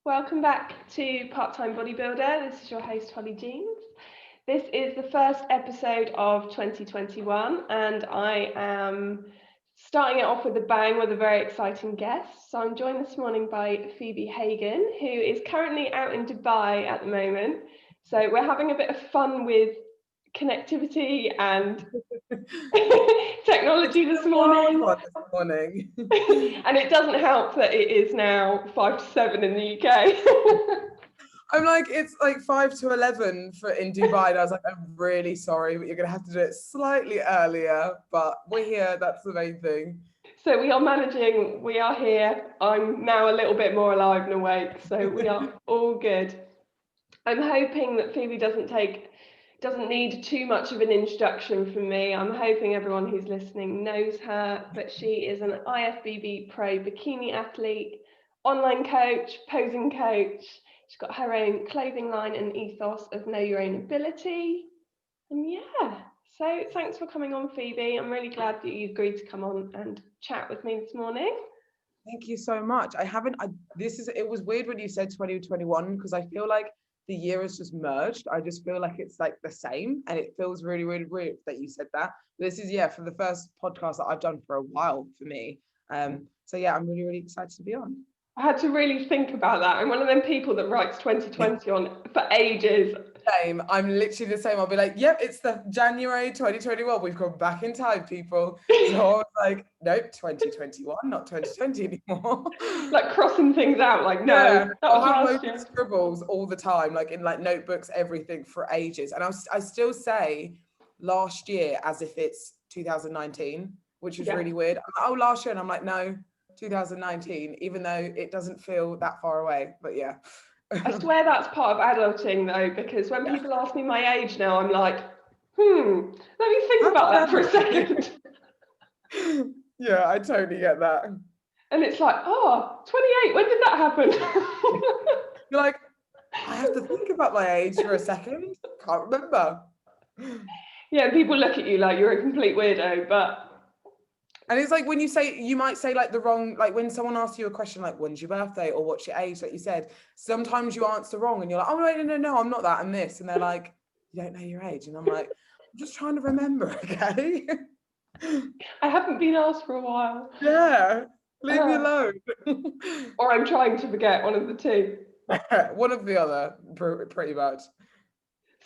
Welcome back to Part-Time Bodybuilder. This is your host, Holly Jeans. This is the first episode of 2021, and I am starting it off with a bang with a very exciting guest. So I'm joined this morning by Phoebe Hagan, who is currently out in Dubai at the moment. So we're having a bit of fun with connectivity and technology this morning. And it doesn't help that it is now 5 to 7 in the UK. I'm like, it's like 5 to 11 in Dubai. And I was like, I'm really sorry, but you're going to have to do it slightly earlier. But we're here. That's the main thing. So we are managing. We are here. I'm now a little bit more alive and awake. So we are all good. I'm hoping that Phoebe doesn't need too much of an introduction from me. I'm hoping everyone who's listening knows her, but she is an IFBB pro bikini athlete, online coach, posing coach. She's got her own clothing line and ethos of know your own ability. And yeah, so thanks for coming on, Phoebe. I'm really glad that you agreed to come on and chat with me this morning. Thank you so much. It was weird when you said 2021 because I feel like the year has just merged. I just feel like it's like the same, and it feels really, really weird that you said that. This is for the first podcast that I've done for a while for me. So yeah, I'm really, really excited to be on. I had to really think about that. I'm one of them people that writes 2020 on for ages. Same. I'm literally the same. I'll be like, yep, it's the January 2021. We've gone back in time, people. So I was like, nope, 2021, not 2020 anymore. Like crossing things out, like, no, yeah. that was I'll last have year. scribbles all the time, like in like notebooks, everything for ages. And I still say last year as if it's 2019, which is really weird. I'm like, last year. And I'm like, no, 2019, even though it doesn't feel that far away. But yeah. I swear that's part of adulting though, because when people ask me my age now, I'm like, let me think about that for a second. Yeah, I totally get that. And it's like, 28, when did that happen? You're like, I have to think about my age for a second. Can't remember. Yeah, people look at you like you're a complete weirdo, but... And it's like when you might say like the wrong, like when someone asks you a question like, when's your birthday or what's your age, like you said, sometimes you answer wrong and you're like, oh, no, I'm not that, I'm this. And they're like, you don't know your age. And I'm like, I'm just trying to remember, okay? I haven't been asked for a while. Yeah, leave me alone. Or I'm trying to forget, one of the two. One of the other, pretty much.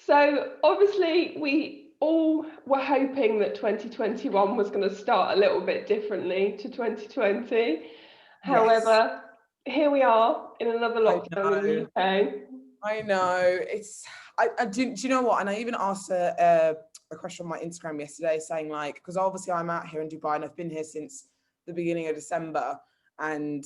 So obviously we all were hoping that 2021 was going to start a little bit differently to 2020. Yes. However, here we are in another lockdown in the UK. I know. Do you know what? And I even asked a question on my Instagram yesterday saying like, because obviously I'm out here in Dubai and I've been here since the beginning of December. And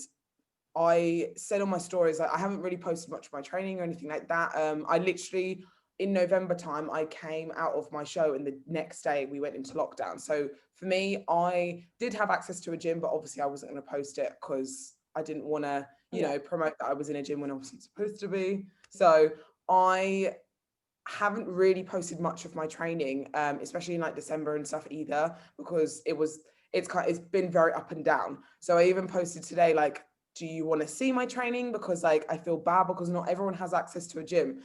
I said on my stories, like, I haven't really posted much of my training or anything like that. I literally, in November time, I came out of my show and the next day we went into lockdown. So for me, I did have access to a gym, but obviously I wasn't going to post it because I didn't want to, promote that I was in a gym when I wasn't supposed to be. So I haven't really posted much of my training, especially in like December and stuff either, because it's been very up and down. So I even posted today, like, do you want to see my training? Because like, I feel bad because not everyone has access to a gym.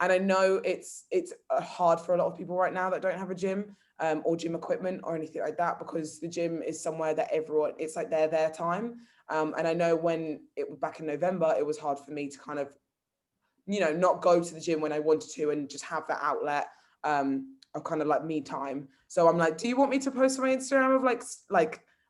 And I know it's hard for a lot of people right now that don't have a gym or gym equipment or anything like that, because the gym is somewhere that everyone, it's like their time. And I know when it was back in November, it was hard for me to kind of, not go to the gym when I wanted to and just have that outlet of kind of like me time. So I'm like, do you want me to post on my Instagram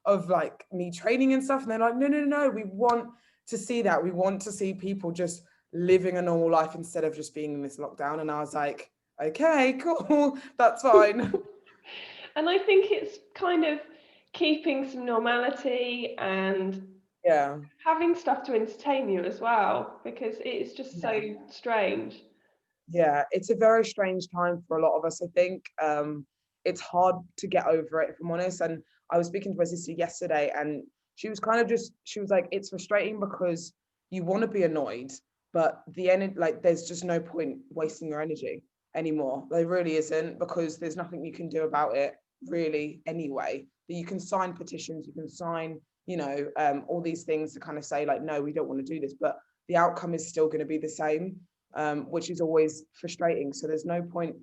of like me training and stuff? And they're like, no, we want to see that. We want to see people just living a normal life instead of just being in this lockdown. And I was like, okay, cool, that's fine. And I think it's kind of keeping some normality and having stuff to entertain you as well, because it is just so strange. Yeah, it's a very strange time for a lot of us. I think it's hard to get over it, if I'm honest. And I was speaking to my sister yesterday and she was like, it's frustrating because you want to be annoyed, but the end, like, there's just no point wasting your energy anymore. There really isn't, because there's nothing you can do about it really anyway. You can sign petitions, you can sign, all these things to kind of say like, no, we don't want to do this. But the outcome is still going to be the same, which is always frustrating. So there's no point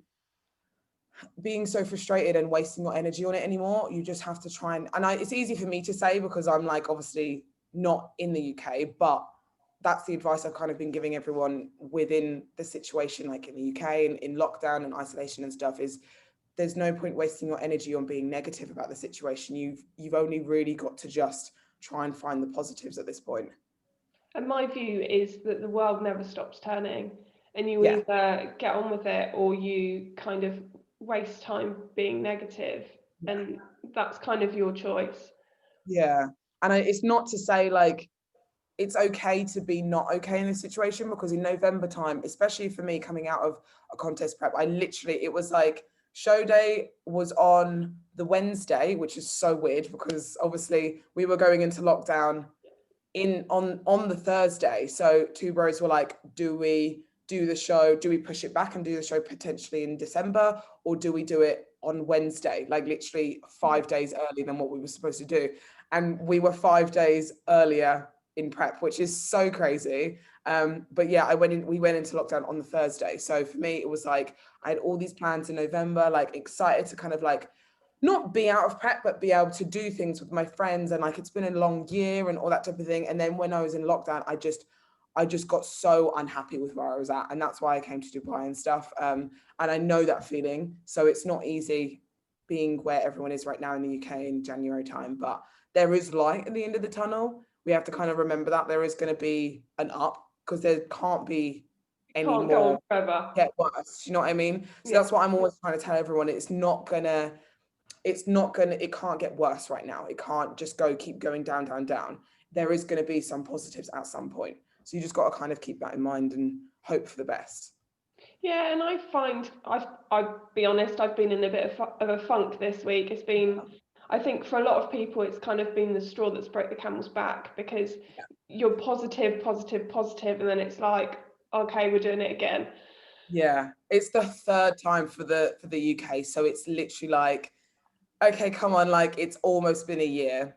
being so frustrated and wasting your energy on it anymore. You just have to try and it's easy for me to say because I'm like obviously not in the UK, but that's the advice I've kind of been giving everyone within the situation, like in the UK and in lockdown and isolation and stuff, is there's no point wasting your energy on being negative about the situation. You've only really got to just try and find the positives at this point. And my view is that the world never stops turning, and you Yeah. either get on with it or you kind of waste time being negative, and that's kind of your choice. Yeah. And it's not to say like it's okay to be not okay in this situation, because in November time, especially for me coming out of a contest prep, it was like show day was on the Wednesday, which is so weird because obviously we were going into lockdown on the Thursday. So two bros were like, do we do the show? Do we push it back and do the show potentially in December, or do we do it on Wednesday, like literally 5 days earlier than what we were supposed to do? And we were 5 days earlier in prep, which is so crazy. But yeah, we went into lockdown on the Thursday. So for me, it was like, I had all these plans in November, like excited to kind of like, not be out of prep, but be able to do things with my friends. And like, it's been a long year and all that type of thing. And then when I was in lockdown, I just got so unhappy with where I was at. And that's why I came to Dubai and stuff. And I know that feeling. So it's not easy being where everyone is right now in the UK in January time, but there is light at the end of the tunnel. We have to kind of remember that there is going to be an up, because there can't be any Can't go more on forever. get worse. You know what I mean? So that's what I'm always trying to tell everyone. It can't get worse right now. It can't just keep going down, down, down. There is going to be some positives at some point. So you just got to kind of keep that in mind and hope for the best. Yeah, and I find I'll be honest, I've been in a bit of a funk this week. It's been, I think for a lot of people, it's kind of been the straw that's broke the camel's back, because you're positive, and then it's like, okay, we're doing it again. Yeah, it's the third time for the UK, so it's literally like, okay, come on, like it's almost been a year.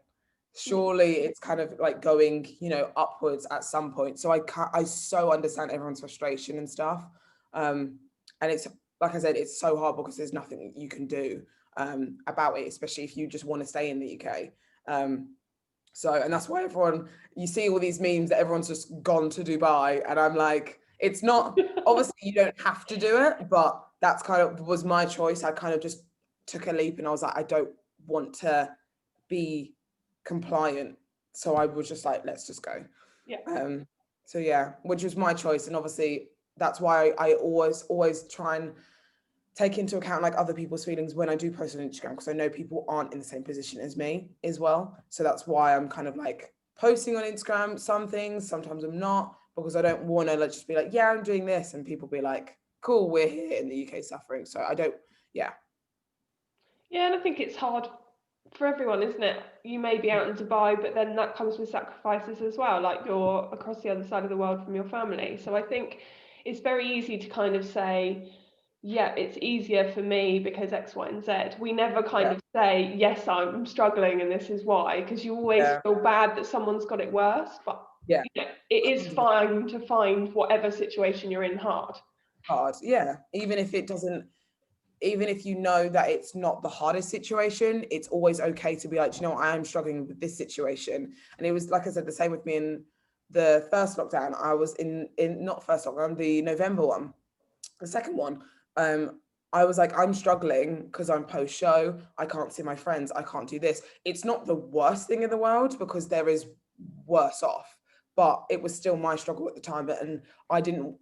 Surely it's kind of like going, upwards at some point. So I so understand everyone's frustration and stuff. And it's, like I said, it's so hard because there's nothing you can do about it, especially if you just want to stay in the UK. And that's why you see all these memes that everyone's just gone to Dubai, and I'm like, it's not, obviously you don't have to do it, but that's kind of was my choice. I kind of just took a leap and I was like, I don't want to be compliant. So I was just like, let's just go. Yeah. So yeah, which was my choice. And obviously that's why I always try and take into account like other people's feelings when I do post on Instagram, because I know people aren't in the same position as me as well. So that's why I'm kind of like posting on Instagram some things, sometimes I'm not, because I don't want to just be like, yeah, I'm doing this, and people be like, cool, we're here in the UK suffering. So I don't, yeah. Yeah, and I think it's hard for everyone, isn't it? You may be out in Dubai, but then that comes with sacrifices as well, like you're across the other side of the world from your family. So I think it's very easy to kind of say, yeah, it's easier for me because X, Y, and Z. We never kind of say, yes, I'm struggling and this is why, because you always feel bad that someone's got it worse. But it is fine to find whatever situation you're in hard. Yeah. Even if you know that it's not the hardest situation, it's always okay to be like, I am struggling with this situation. And it was, like I said, the same with me in the first lockdown. I was in not first lockdown, the November one, the second one. I was like, I'm struggling because I'm post show. I can't see my friends. I can't do this. It's not the worst thing in the world, because there is worse off, but it was still my struggle at the time. And I didn't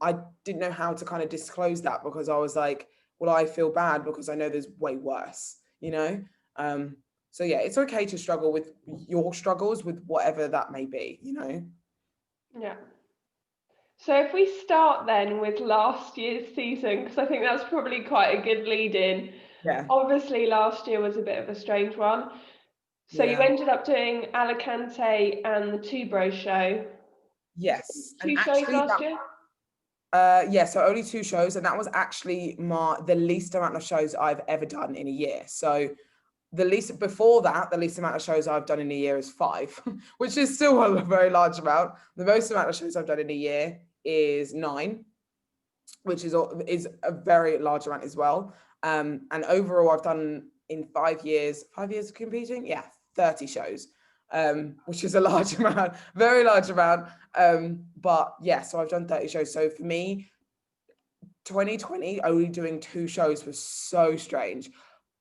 know how to kind of disclose that, because I was like, well, I feel bad because I know there's way worse, so yeah, it's okay to struggle with your struggles, with whatever that may be, Yeah. So if we start then with last year's season, because I think that's probably quite a good lead in. Yeah. Obviously last year was a bit of a strange one. So you ended up doing Alicante and the Two Bros show. Yes. Two shows last year? So only 2 shows, and that was actually the least amount of shows I've ever done in a year. So the least amount of shows I've done in a year is 5, which is still a very large amount. The most amount of shows I've done in a year is 9, which is a very large amount as well. And overall, I've done in 5 years of competing, 30 shows, which is a large amount, very large amount. But yeah, so I've done 30 shows. So for me, 2020 only doing 2 shows was so strange,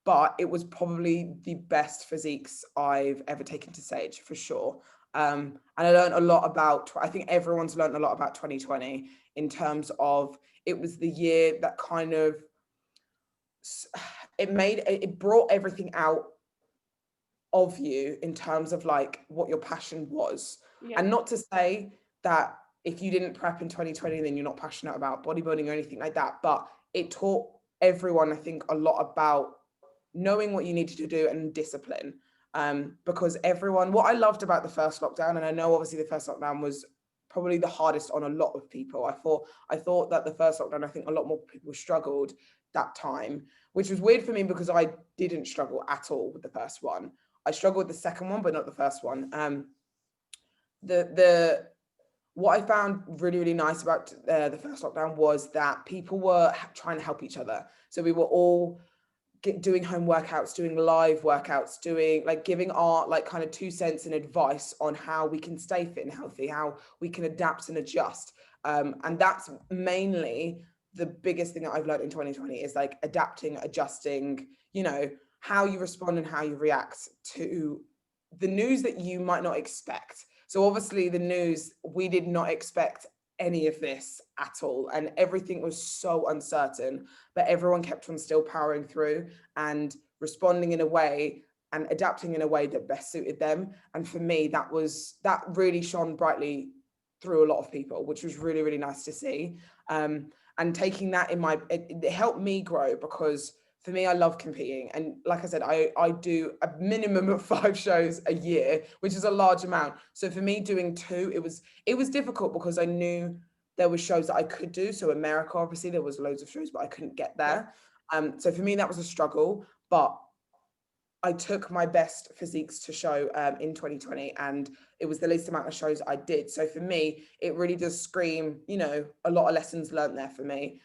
but it was probably the best physiques I've ever taken to stage, for sure. And I learned a lot about, I think everyone's learned a lot about 2020 in terms of, it was the year that kind of, it brought everything out of you in terms of like what your passion was. Yeah. And not to say that if you didn't prep in 2020, then you're not passionate about bodybuilding or anything like that. But it taught everyone, I think, a lot about knowing what you needed to do and discipline. Because what I loved about the first lockdown, and I know obviously the first lockdown was probably the hardest on a lot of people. I thought that the first lockdown, I think a lot more people struggled that time, which was weird for me because I didn't struggle at all with the first one. I struggled with the second one, but not the first one. What I found really, really nice about the first lockdown was that people were trying to help each other. So we were all doing home workouts, doing live workouts, giving our like kind of 2 cents and advice on how we can stay fit and healthy, how we can adapt and adjust. And that's mainly the biggest thing that I've learned in 2020 is like adapting, adjusting, how you respond and how you react to the news that you might not expect. So obviously the news, we did not expect any of this at all. And everything was so uncertain, but everyone kept on still powering through and responding in a way and adapting in a way that best suited them. And for me, that really shone brightly through a lot of people, which was really, really nice to see. And taking that it helped me grow because for me, I love competing. And like I said, I do a minimum of 5 shows a year, which is a large amount. So for me doing 2, it was difficult because I knew there were shows that I could do. So America, obviously there was loads of shows, but I couldn't get there. So for me, that was a struggle, but I took my best physiques to show in 2020, and it was the least amount of shows I did. So for me, it really does scream, a lot of lessons learned there for me.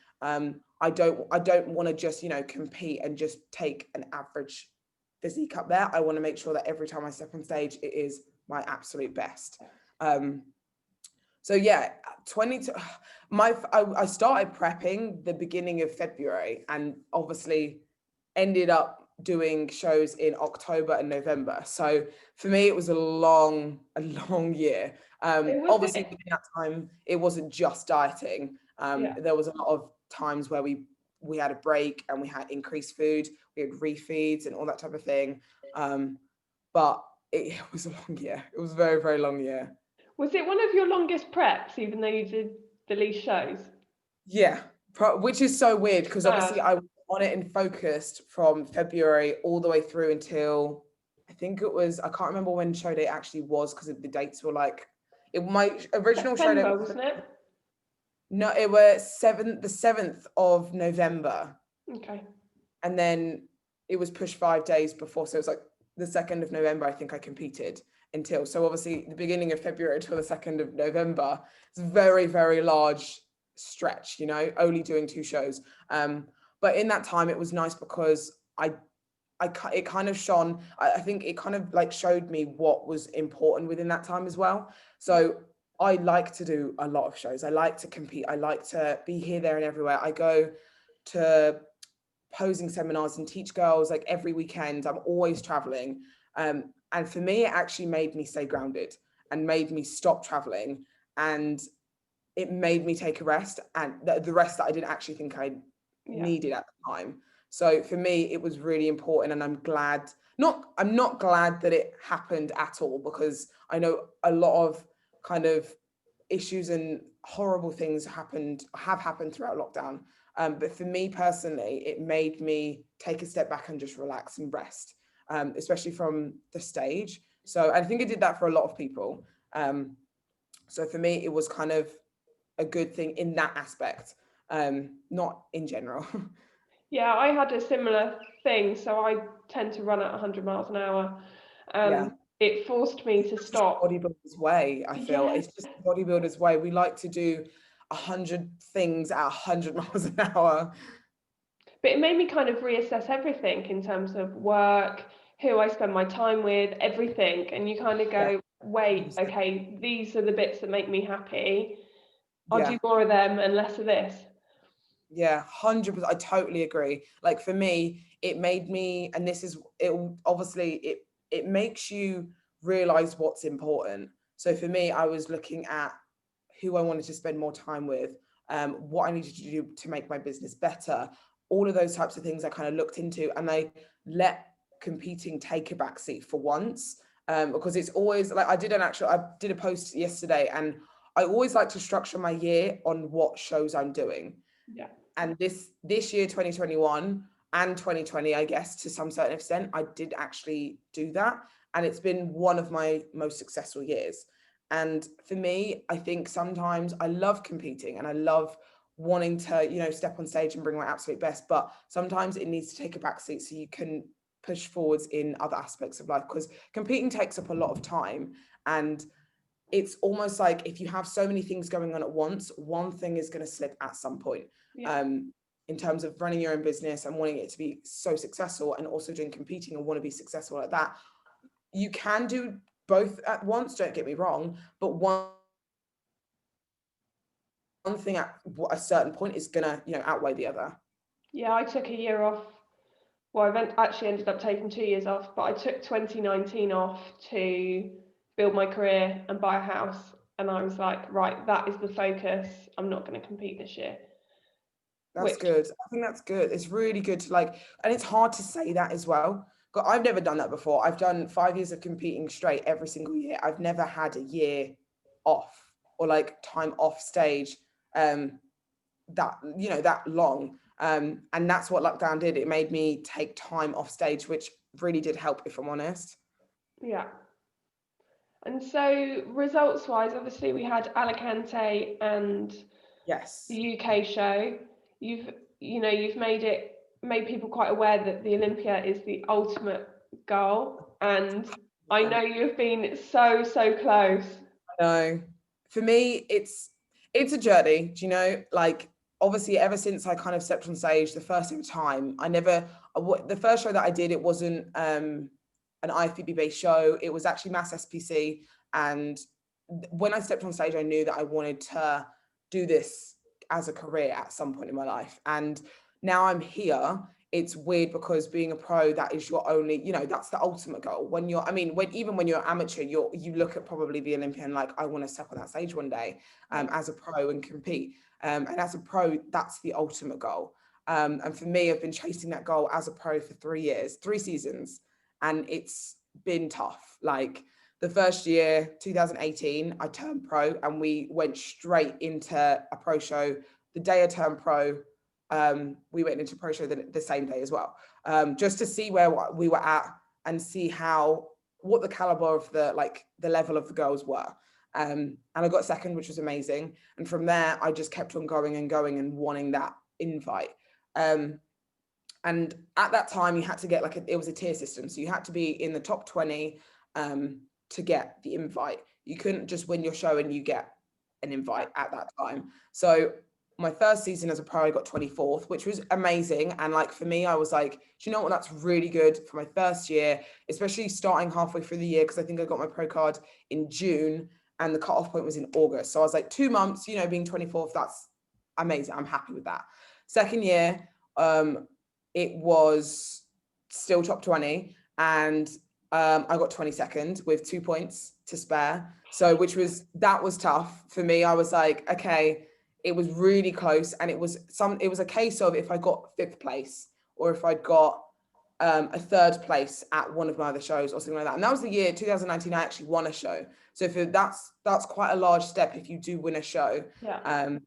I don't want to just, compete and just take an average physique up there. I want to make sure that every time I step on stage, it is my absolute best. So yeah, I started prepping the beginning of February and obviously ended up doing shows in October and November. So for me, it was a long year. Obviously within that time, it wasn't just dieting. There was a lot of times where we had a break and we had increased food, we had refeeds and all that type of thing. But it was a long year. It was a very, very long year. Was it one of your longest preps, even though you did the least shows? Yeah, which is so weird because obviously I was on it and focused from February all the way through until I think it was, I can't remember when show day actually was because the dates were like, my original show day, wasn't it? No, it was the 7th of November. Okay. And then it was pushed 5 days before. So it was like the 2nd of November, I think I competed until. So obviously the beginning of February until the 2nd of November, it's a very, very large stretch, only doing 2 shows. But in that time, it was nice because it kind of shone. I think it kind of like showed me what was important within that time as well. So I like to do a lot of shows. I like to compete. I like to be here, there, and everywhere. I go to posing seminars and teach girls like every weekend. I'm always traveling. And for me, it actually made me stay grounded and made me stop traveling. And it made me take a rest, and the rest that I didn't actually think I needed at the time. So for me, it was really important, and I'm not glad that it happened at all, because I know a lot of kind of issues and horrible things have happened throughout lockdown. But for me personally, it made me take a step back and just relax and rest, especially from the stage. So I think I did that for a lot of people. So for me, it was kind of a good thing in that aspect, not in general. Yeah, I had a similar thing. So I tend to run at 100 miles an hour, Yeah. and it forced me to It's just stop. bodybuilder's way, I feel. Yeah, It's just bodybuilder's way. We like to do 100 things at 100 miles an hour. but it made me kind of reassess everything in terms of work, who I spend my time with, everything. And you kind of Yeah, go, wait, 100%. okay, these are the bits that make me happy. I'll Yeah. do more of them and less of this. Yeah, 100%. I totally agree. Like for me, it made me, and this is it obviously it makes you realize what's important. So for me, I was looking at who I wanted to spend more time with, what I needed to do to make my business better, all of those types of things I kind of looked into, and I let competing take a backseat for once. Because it's always like I did a post yesterday, and I always like to structure my year on what shows I'm doing. Yeah. And this year 2021 and 2020, I guess to some certain extent, I did actually do that, and it's been one of my most successful years. And for me, I think sometimes I love competing and I love wanting to, step on stage and bring my absolute best, but sometimes it needs to take a backseat so you can push forwards in other aspects of life, because competing takes up a lot of time. And it's almost like if you have so many things going on at once, one thing is going to slip at some point. Yeah. In terms of running your own business and wanting it to be so successful, and also doing competing and want to be successful like that, you can do both at once, don't get me wrong, but one thing at a certain point is going to, outweigh the other. Yeah, I took a year off. Well, actually ended up taking 2 years off, but I took 2019 off to build my career and buy a house. And I was like, right, that is the focus. I'm not going to compete this year. That's Which, good. I think that's good. It's really good to and it's hard to say that as well. But I've never done that before. I've done 5 years of competing straight every single year. I've never had a year off or time off stage that long. And that's what lockdown did. It made me take time off stage, which really did help, if I'm honest. yeah. And so results wise, obviously we had Alicante and Yes. the UK show. You've you've made people quite aware that the Olympia is the ultimate goal. And I know you've been so, so close. No, for me, it's a journey. Do you know? Obviously, ever since I kind of stepped on stage the first ever time, the first show that I did, it wasn't an IFBB based show. It was actually Mass SPC, and when I stepped on stage, I knew that I wanted to do this as a career at some point in my life. And now I'm here. It's weird because being a pro, that is your only, that's the ultimate goal. When even when you're amateur, you look at probably the Olympian, like, I want to step on that stage one day, as a pro and compete. And as a pro, that's the ultimate goal. And for me, I've been chasing that goal as a pro for 3 years, 3 seasons, and it's been tough. Like the first year, 2018, I turned pro and we went straight into a pro show. The day I turned pro, we went into pro show the same day as well, just to see where we were at and see what the caliber of the level of the girls were. And I got second, which was amazing. And from there, I just kept on going and going and wanting that invite. And at that time, you had to get it was a tier system. So you had to be in the top 20 to get the invite. You couldn't just win your show and you get an invite at that time. So my first season as a pro, I got 24th, which was amazing. And for me, I was like, do you know what? That's really good for my first year, especially starting halfway through the year, because I think I got my pro card in June and the cutoff point was in August. So I was like, 2 months, being 24th, that's amazing. I'm happy with that. Second year, it was still top 20, and I got 22nd with 2 points to spare. So that was tough for me. I was like, okay, it was really close, and it was a case of if I got 5th place or if I'd got a 3rd place at one of my other shows or something like that. And that was the year 2019 I actually won a show. So that's quite a large step if you do win a show. Yeah.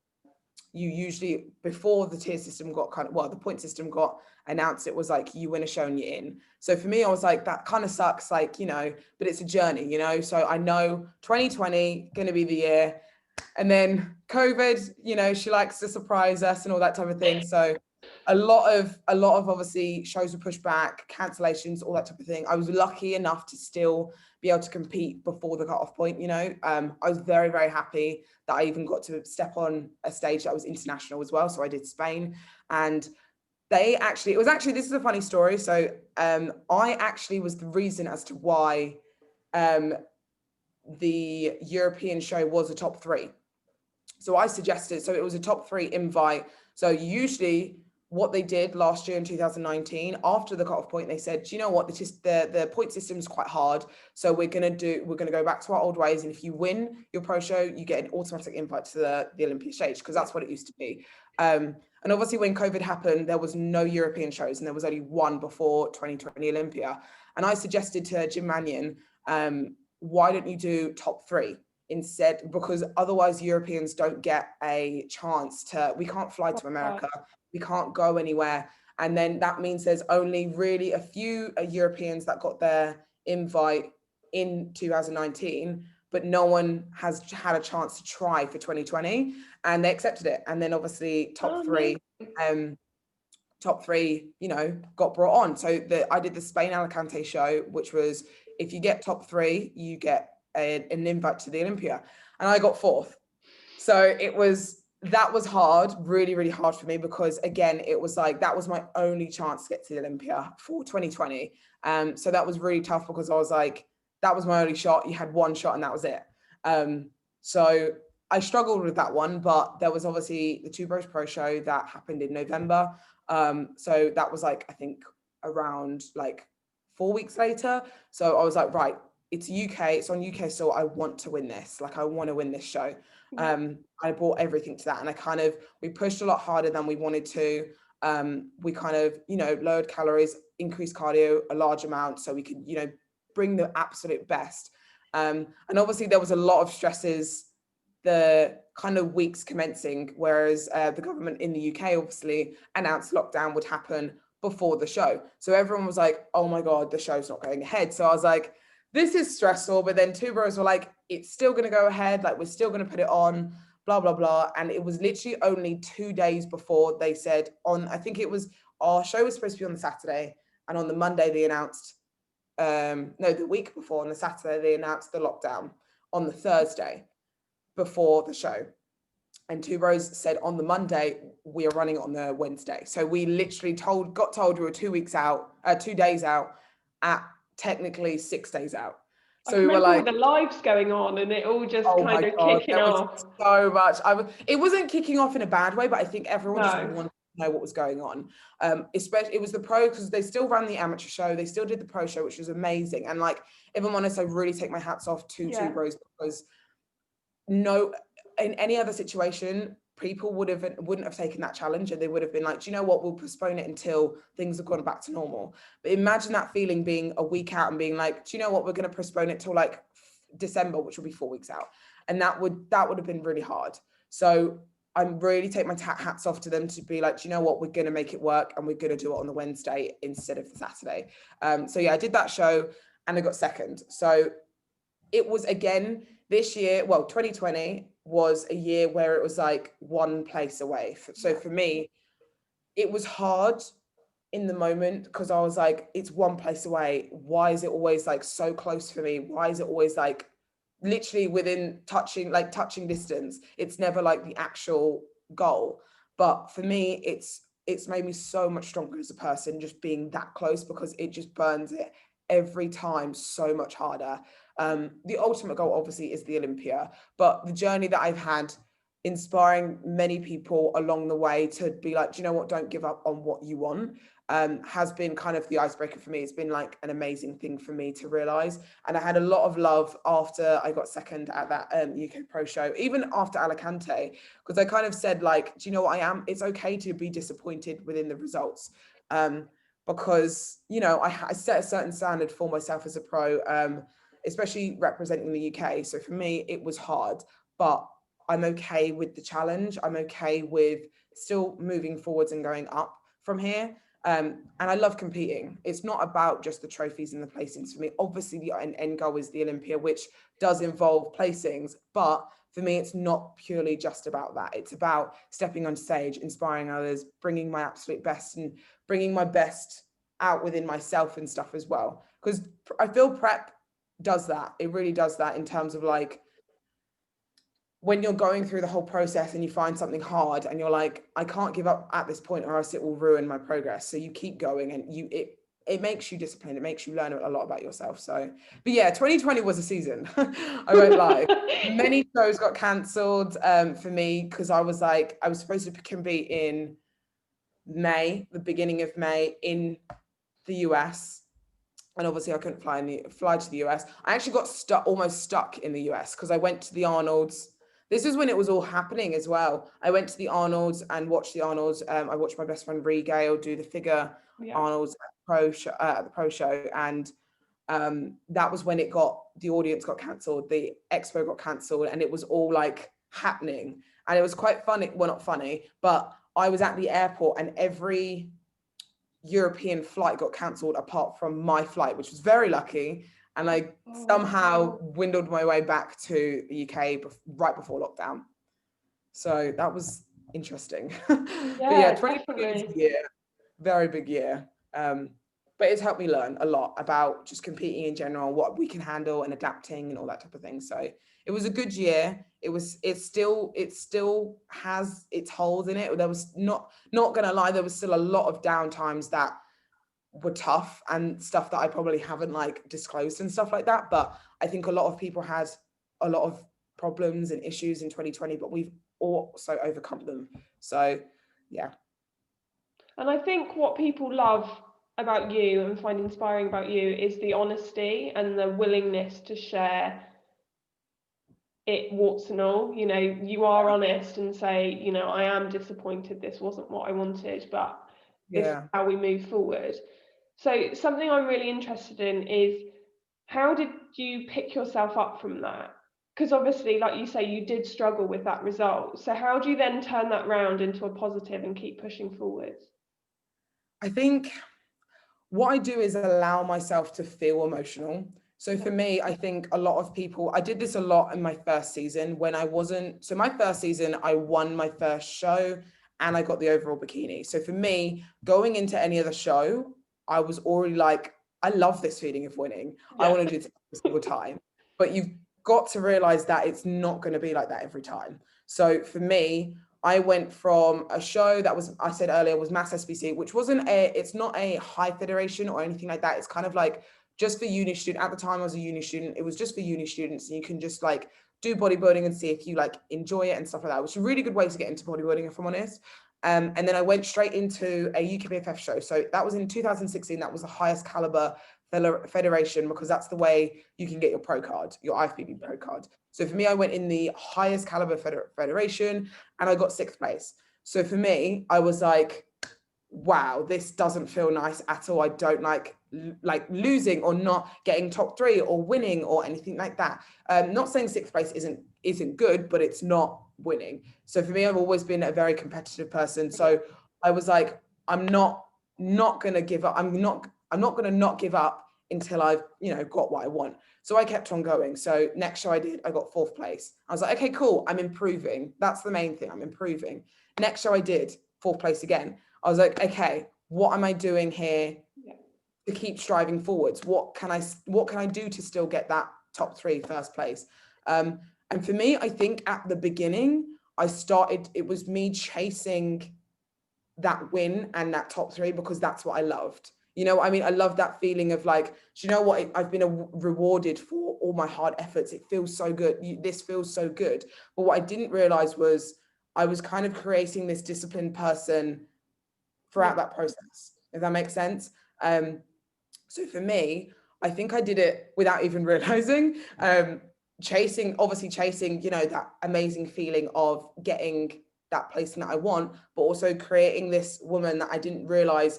You usually, before the tier system got the point system got announced, it was like you win a show and you're in. So for me, I was like, that kind of sucks, but it's a journey, so I know 2020 going to be the year, and then COVID, she likes to surprise us and all that type of thing. So a lot of obviously shows were pushed back, cancellations, all that type of thing. I was lucky enough to still be able to compete before the cut-off point, you know. I was very, very happy that I even got to step on a stage that was international as well. So I did Spain, and this is a funny story. So I actually was the reason as to why the European show was a top 3. So I suggested, so it was a top 3 invite. So usually what they did last year in 2019, after the cutoff point, they said, do you know what, the point system is quite hard. So we're going to go back to our old ways. And if you win your pro show, you get an automatic invite to the Olympia stage, because that's what it used to be. And obviously when COVID happened, there was no European shows, and there was only one before 2020 Olympia. And I suggested to Jim Mannion, why don't you do top 3? Instead, because otherwise Europeans don't get a chance we can't fly to America, we can't go anywhere. And then that means there's only really a few Europeans that got their invite in 2019, but no one has had a chance to try for 2020, and they accepted it. And then obviously top three, you know, got brought on. So I did the Spain Alicante show, which was, if you get top 3, you get an invite to the Olympia, and I got 4th. So that was hard, really, really hard for me, because again, it was like, that was my only chance to get to the Olympia for 2020. So that was really tough, because I was like, that was my only shot. You had one shot and that was it. So I struggled with that one, but there was obviously the Two Bros Pro show that happened in November. So that was like, I think around like 4 weeks later. So I was like, right, it's UK, it's on UK, so I want to win this. Like, I want to win this show. I brought everything to that, and we pushed a lot harder than we wanted to. We kind of, you know, lowered calories, increased cardio a large amount, so we could, you know, bring the absolute best. And obviously there was a lot of stresses the kind of weeks commencing, whereas the government in the UK obviously announced lockdown would happen before the show. So everyone was like, oh my God, the show's not going ahead. So I was like, this is stressful. But then Two Bros were like, it's still going to go ahead. Like, we're still going to put it on, blah, blah, blah. And it was literally only 2 days before they said I think it was, our show was supposed to be on the Saturday. And on the Monday they announced, the week before, on the Saturday, they announced the lockdown on the Thursday before the show. And Two Bros said on the Monday, we are running on the Wednesday. So we literally got told we were 2 days out at technically 6 days out. So we were like, all the lives going on, and it all just kind of kicking off. So much. It wasn't kicking off in a bad way, but I think everyone just wanted to know what was going on. Especially, it was the pro, because they still ran the amateur show, they still did the pro show, which was amazing. And like, if I'm honest, I really take my hats off to Two Bros, because in any other situation, people wouldn't have taken that challenge, and they would have been like, do you know what, we'll postpone it until things have gone back to normal. But imagine that feeling, being a week out and being like, do you know what, we're going to postpone it till like December, which will be 4 weeks out. And that would have been really hard. So I'm really take my hats off to them, to be like, do you know what, we're going to make it work, and we're going to do it on the Wednesday instead of the Saturday. So yeah, I did that show and I got second. So it was, again, this year, 2020 was a year where it was like one place away. So for me, it was hard in the moment, because I was like, it's one place away. Why is it always like so close for me? Why is it always like literally within touching distance? It's never like the actual goal. But for me, it's made me so much stronger as a person, just being that close, because it just burns it every time so much harder. The ultimate goal obviously is the Olympia, but the journey that I've had, inspiring many people along the way to be like, do you know what, don't give up on what you want, has been kind of the icebreaker for me. It's been like an amazing thing for me to realize. And I had a lot of love after I got second at that UK Pro show, even after Alicante, because I kind of said like, do you know what, it's okay to be disappointed within the results. Because, you know, I set a certain standard for myself as a pro, especially representing the UK. So for me, it was hard, but I'm okay with the challenge. I'm okay with still moving forwards and going up from here. And I love competing. It's not about just the trophies and the placings for me. Obviously, the end goal is the Olympia, which does involve placings. But for me, it's not purely just about that. It's about stepping on stage, inspiring others, bringing my absolute best and bringing my best out within myself and stuff as well. Because I feel prep does that. It really does that in terms of like, when you're going through the whole process and you find something hard and you're like, I can't give up at this point or else it will ruin my progress. So you keep going, and it makes you disciplined. It makes you learn a lot about yourself. So, but yeah, 2020 was a season. I won't lie. Many shows got cancelled for me because I was supposed to compete in May, the beginning of May in the US. And obviously I couldn't fly to the US. I actually got almost stuck in the US because I went to the Arnold's. This is when it was all happening as well. I went to the Arnold's and watched the Arnold's. I watched my best friend Regale do the figure Arnold's at the pro show, and that was when the audience got cancelled, the expo got cancelled, and it was all like happening. And it was quite funny. Well, not funny, but I was at the airport and every European flight got cancelled apart from my flight, which was very lucky. And I somehow windled my way back to the UK right before lockdown. So that was interesting. But yeah, 2020 is a year, very big year. But it's helped me learn a lot about just competing in general, what we can handle and adapting and all that type of thing. So it was a good year. It still has its holes in it. There was not gonna lie, there was still a lot of downtimes that were tough and stuff that I probably haven't like disclosed and stuff like that. But I think a lot of people had a lot of problems and issues in 2020, but we've also overcome them. So yeah. And I think what people love about you and find inspiring about you is the honesty and the willingness to share it, warts and all. You know, you are honest and say, you know, I am disappointed, this wasn't what I wanted, but this is how we move forward. So something I'm really interested in is, how did you pick yourself up from that? Because obviously, like you say, you did struggle with that result. So how do you then turn that round into a positive and keep pushing forward? I think what I do is allow myself to feel emotional. So for me, I think a lot of people, I did this a lot in my first season when I wasn't, so my first season, I won my first show and I got the overall bikini. So for me, going into any other show, I was already like, I love this feeling of winning. I want to do this every single time. But you've got to realize that it's not going to be like that every time. So for me, I went from a show that was, I said earlier, was Mass SBC, which it's not a high federation or anything like that. It's kind of like just for uni student. At the time I was a uni student. It was just for uni students. And you can just like do bodybuilding and see if you like enjoy it and stuff like that, which is a really good way to get into bodybuilding, if I'm honest. And then I went straight into a UKBFF show. So that was in 2016. That was the highest caliber federation, because that's the way you can get your pro card, your IFBB pro card. So for me, I went in the highest caliber federation and I got 6th place. So for me, I was like, wow, this doesn't feel nice at all. I don't like losing or not getting top 3 or winning or anything like that. Not saying 6th place isn't good, but it's not winning. So for me, I've always been a very competitive person. So I was like, I'm not going to give up. I'm not going to not give up until I've, got what I want. So I kept on going. So next show I did, I got 4th place. I was like, okay, cool. I'm improving. That's the main thing. I'm improving. Next show I did 4th place again. I was like, okay, what am I doing here to keep striving forwards? What can I do to still get that top 3 1st place? And for me, I think at the beginning, it was me chasing that win and that top 3 because that's what I loved. I mean, I love that feeling of like, do you know what? I've been rewarded for all my hard efforts. It feels so good. This feels so good. But what I didn't realize was I was kind of creating this disciplined person throughout that process, if that makes sense. So for me, I think I did it without even realizing, chasing, that amazing feeling of getting that placement that I want, but also creating this woman that I didn't realize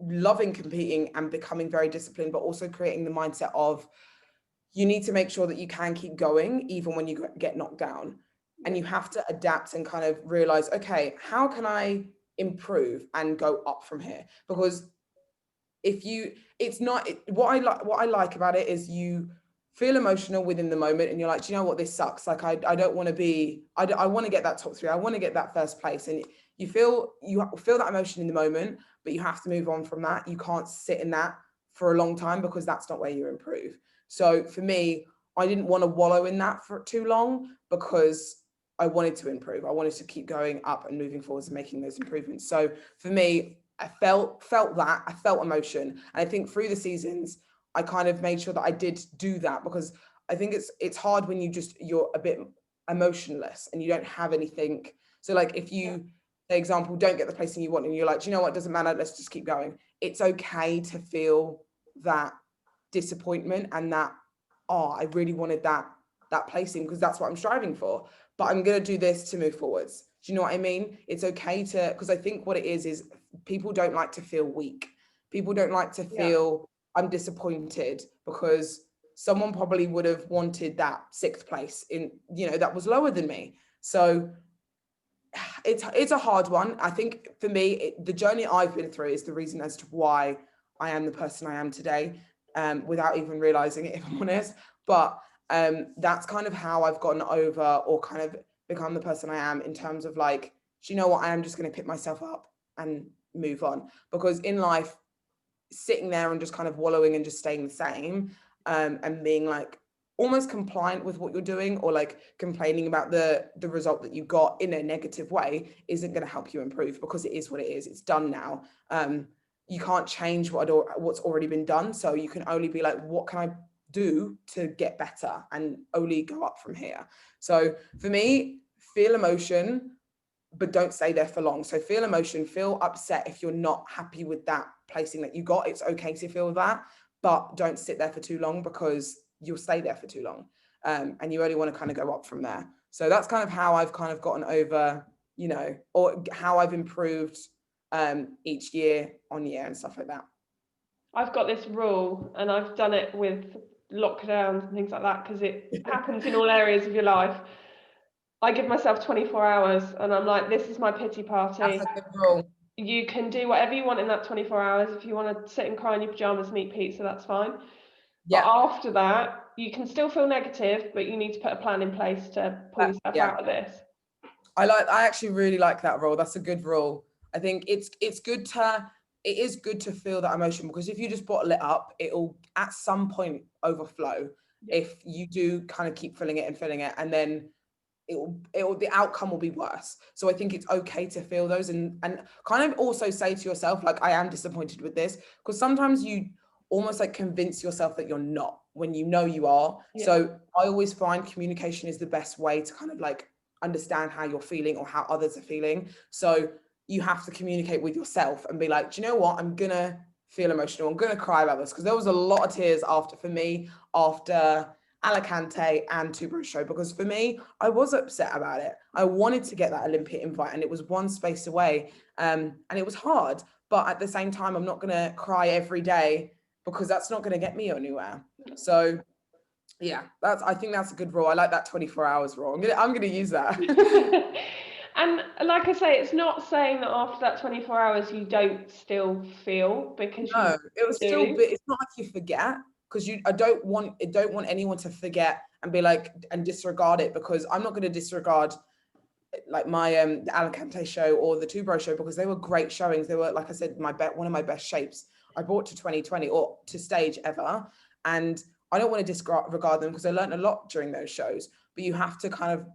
loving competing and becoming very disciplined, but also creating the mindset of you need to make sure that you can keep going even when you get knocked down. And you have to adapt and kind of realize, okay, how can I improve and go up from here? Because what I like about it is you feel emotional within the moment, and you're like, do you know what, this sucks. Like, I don't want to be, I want to get that top 3. I want to get that first place. And you feel that emotion in the moment, but you have to move on from that. You can't sit in that for a long time, because that's not where you improve. So for me, I didn't want to wallow in that for too long, because I wanted to improve. I wanted to keep going up and moving forwards and making those improvements. So for me, I felt that, I felt emotion. And I think through the seasons, I kind of made sure that I did do that, because I think it's hard when you're a bit emotionless and you don't have anything. So like, if you, for example, don't get the placing you want, and you're like, do you know what, it doesn't matter, let's just keep going. It's okay to feel that disappointment and that, oh, I really wanted that placing, because that's what I'm striving for, but I'm going to do this to move forwards. Do you know what I mean? It's okay to, because I think what it is people don't like to feel weak. People don't like to feel, I'm disappointed, because someone probably would have wanted that 6th place in, that was lower than me. So it's a hard one. I think for me, the journey I've been through is the reason as to why I am the person I am today, without even realizing it, if I'm honest. But that's kind of how I've gotten over, or kind of become the person I am, in terms of like, do you know what, I am just going to pick myself up and move on. Because in life, sitting there and just kind of wallowing and just staying the same, and being like almost compliant with what you're doing, or like complaining about the result that you got in a negative way, isn't going to help you improve, because it is what it is. It's done now. You can't change what's already been done. So you can only be like, what can I do to get better, and only go up from here. So for me, feel emotion, but don't stay there for long. So feel emotion, feel upset if you're not happy with that placing that you got. It's okay to feel that, but don't sit there for too long, because you'll stay there for too long. And you only want to kind of go up from there. So that's kind of how I've kind of gotten over, or how I've improved each year on year and stuff like that. I've got this rule, and I've done it with lockdowns and things like that, because it happens in all areas of your life. I give myself 24 hours, and I'm like, this is my pity party. That's a good rule. You can do whatever you want in that 24 hours. If you want to sit and cry in your pajamas and eat pizza, that's fine. Yeah. But after that, you can still feel negative, but you need to put a plan in place to pull yourself out of this. I actually really like that rule. That's a good rule. I think it is good to feel that emotion, because if you just bottle it up, it'll at some point overflow. If you do kind of keep filling it, and then the outcome will be worse. So I think it's okay to feel those, and kind of also say to yourself, like, I am disappointed with this, because sometimes you almost like convince yourself that you're not, when you know you are. So I always find communication is the best way to kind of like understand how you're feeling, or how others are feeling. So you have to communicate with yourself and be like, do you know what, I'm gonna feel emotional, I'm gonna cry about this, because there was a lot of tears after Alicante and Two Bros Show, because for me, I was upset about it. I wanted to get that Olympia invite, and it was one space away, and it was hard. But at the same time, I'm not going to cry every day, because that's not going to get me anywhere. So yeah, I think that's a good rule. I like that 24 hours rule. I'm gonna use that. And like I say, it's not saying that after that 24 hours you don't still feel, because no, it was still. It's not like you forget, because I don't want anyone to forget and be like, and disregard it, because I'm not going to disregard like my the Alicante show or the Two Bro show, because they were great showings. They were, like I said, one of my best shapes I brought to 2020 or to stage ever, and I don't want to disregard them, because I learned a lot during those shows. But you have to kind of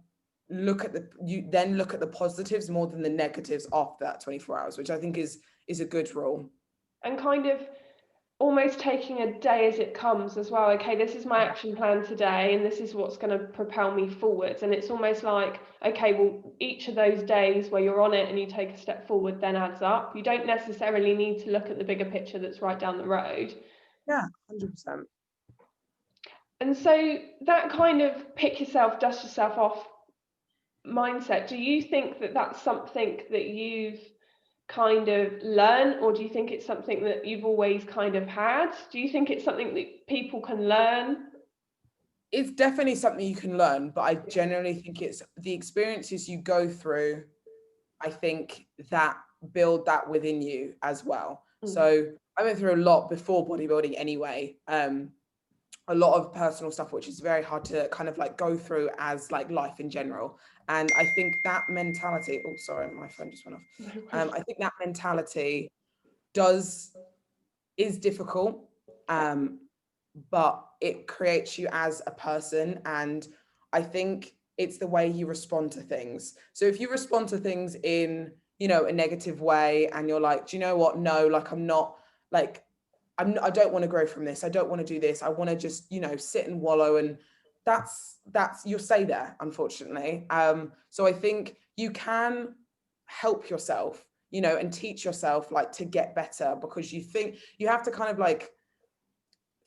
look at the positives more than the negatives after that 24 hours, which I think is a good rule. And kind of almost taking a day as it comes as well. Okay, this is my action plan today, and this is what's going to propel me forwards. And it's almost like, okay, well, each of those days where you're on it and you take a step forward then adds up. You don't necessarily need to look at the bigger picture that's right down the road. Yeah, 100%. And so that kind of pick yourself, dust yourself off mindset, do you think that that's something that you've kind of learn, or do you think it's something that you've always kind of had? Do you think it's something that people can learn? It's definitely something you can learn, but I generally think it's the experiences you go through, I think, that build that within you as well. So I went through a lot before bodybuilding anyway. a lot of personal stuff, which is very hard to kind of like go through as like life in general. And I think that mentality, oh, sorry, my phone just went off. I think that mentality is difficult, but it creates you as a person. And I think it's the way you respond to things. So if you respond to things in, you know, a negative way, and you're like, do you know what? No, like I'm not like, I don't want to grow from this. I don't want to do this. I want to just, you know, sit and wallow. And that's you'll stay there, unfortunately. So I think you can help yourself, you know, and teach yourself like to get better, because you think you have to kind of like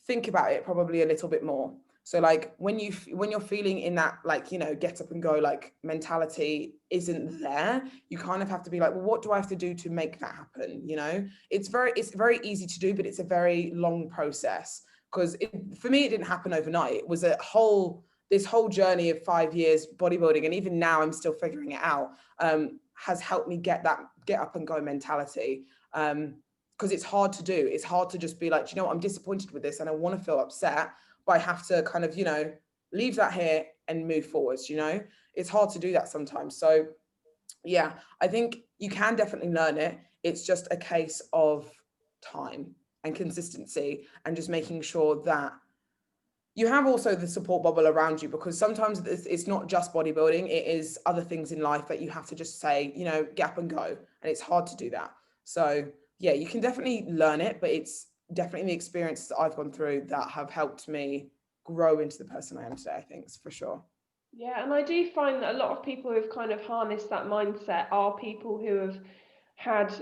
think about it probably a little bit more. So like when you're feeling in that, like, you know, get up and go like mentality isn't there, you kind of have to be like, well, what do I have to do to make that happen? You know, it's very easy to do, but it's a very long process, because for me, it didn't happen overnight. It was this whole journey of 5 years bodybuilding, and even now I'm still figuring it out, has helped me get that get up and go mentality. Because it's hard to do. It's hard to just be like, you know what, I'm disappointed with this and I want to feel upset, but I have to kind of, you know, leave that here and move forwards, you know. It's hard to do that sometimes. So yeah, I think you can definitely learn it. It's just a case of time and consistency, and just making sure that you have also the support bubble around you, because sometimes it's not just bodybuilding, it is other things in life that you have to just say, you know, get up and go. And it's hard to do that. So yeah, you can definitely learn it, but it's definitely the experiences that I've gone through that have helped me grow into the person I am today, I think, for sure. Yeah, and I do find that a lot of people who've kind of harnessed that mindset are people who have had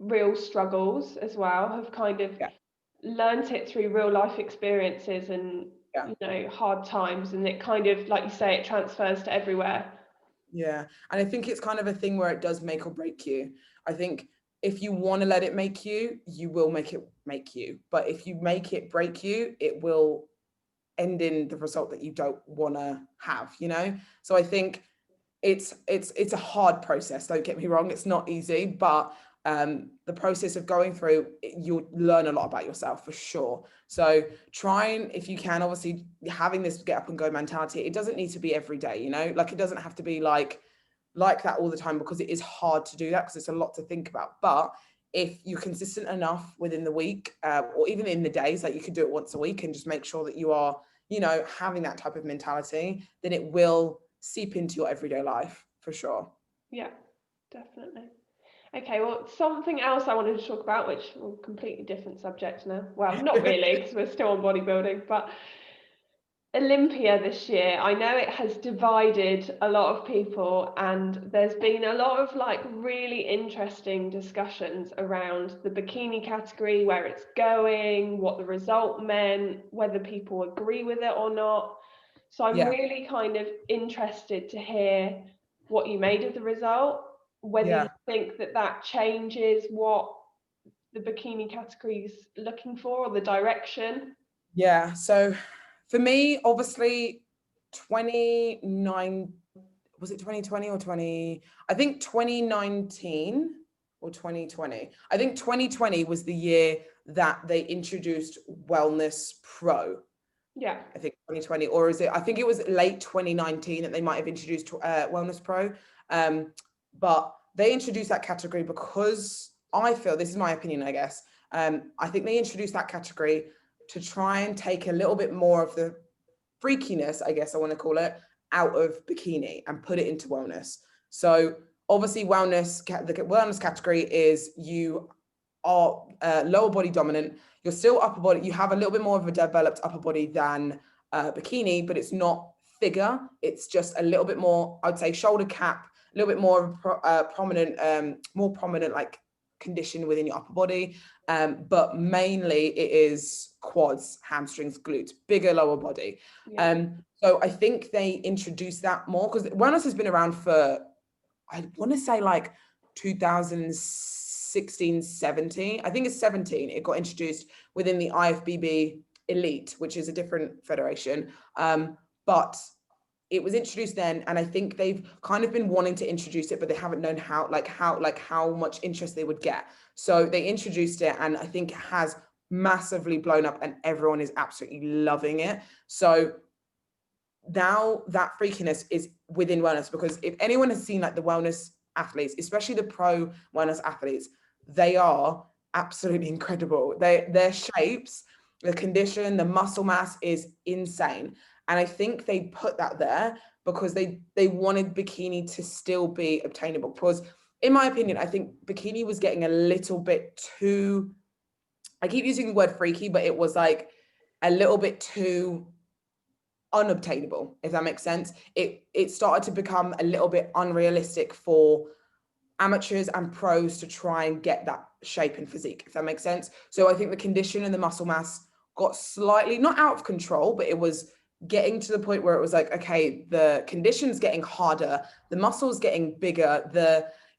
real struggles as well, have kind of Yeah. learnt it through real life experiences and, Yeah. you know, hard times, and it kind of, like you say, it transfers to everywhere. Yeah. And I think it's kind of a thing where it does make or break you. I think if you want to let it make you, you will make it make you. But if you make it break you, it will end in the result that you don't want to have, you know? So I think it's a hard process, don't get me wrong, it's not easy, but the process of going through, you'll learn a lot about yourself for sure. So trying, if you can, obviously having this get up and go mentality, it doesn't need to be every day, you know, like it doesn't have to be like that all the time, because it is hard to do that, because it's a lot to think about. But if you're consistent enough within the week, or even in the days, like you could do it once a week and just make sure that you are, you know, having that type of mentality, then it will seep into your everyday life for sure. Yeah, definitely. Okay, well, something else I wanted to talk about, which is a completely different subject now. Well, not really, because we're still on bodybuilding, but Olympia this year, I know it has divided a lot of people, and there's been a lot of like really interesting discussions around the bikini category, where it's going, what the result meant, whether people agree with it or not. So I'm Yeah. really kind of interested to hear what you made of the result, whether you Yeah. think that that changes what the bikini category is looking for, or the direction. Yeah. So for me, obviously 29, was it 2020 or 20? I think 2019 or 2020. I think 2020 was the year that they introduced Wellness Pro. Yeah. I think 2020, or is it? I think it was late 2019 that they might have introduced Wellness Pro. But they introduced that category because I feel, this is my opinion, I guess. I think they introduced that category to try and take a little bit more of the freakiness, I guess I want to call it, out of bikini and put it into wellness. So obviously the wellness category is you are lower body dominant, you're still upper body, you have a little bit more of a developed upper body than bikini, but it's not figure, it's just a little bit more, I'd say, shoulder cap, a little bit more more prominent like condition within your upper body, but mainly it is quads, hamstrings, glutes, bigger lower body. Yeah. So I think they introduced that more, because wellness has been around for, I want to say like 2016, 17. I think it's 17. It got introduced within the IFBB Elite, which is a different federation. But it was introduced then, and I think they've kind of been wanting to introduce it, but they haven't known how much interest they would get. So they introduced it, and I think it has massively blown up and everyone is absolutely loving it. So now that freakiness is within wellness, because if anyone has seen like the wellness athletes, especially the pro wellness athletes, they are absolutely incredible. Their shapes, the condition, the muscle mass is insane. And I think they put that there because they wanted bikini to still be obtainable. Because in my opinion, I think bikini was getting a little bit too, I keep using the word freaky, but it was like a little bit too unobtainable, if that makes sense. It started to become a little bit unrealistic for amateurs and pros to try and get that shape and physique, if that makes sense. So I think the condition and the muscle mass got slightly, not out of control, but it was getting to the point where it was like, okay, the condition's getting harder, the muscle's getting bigger,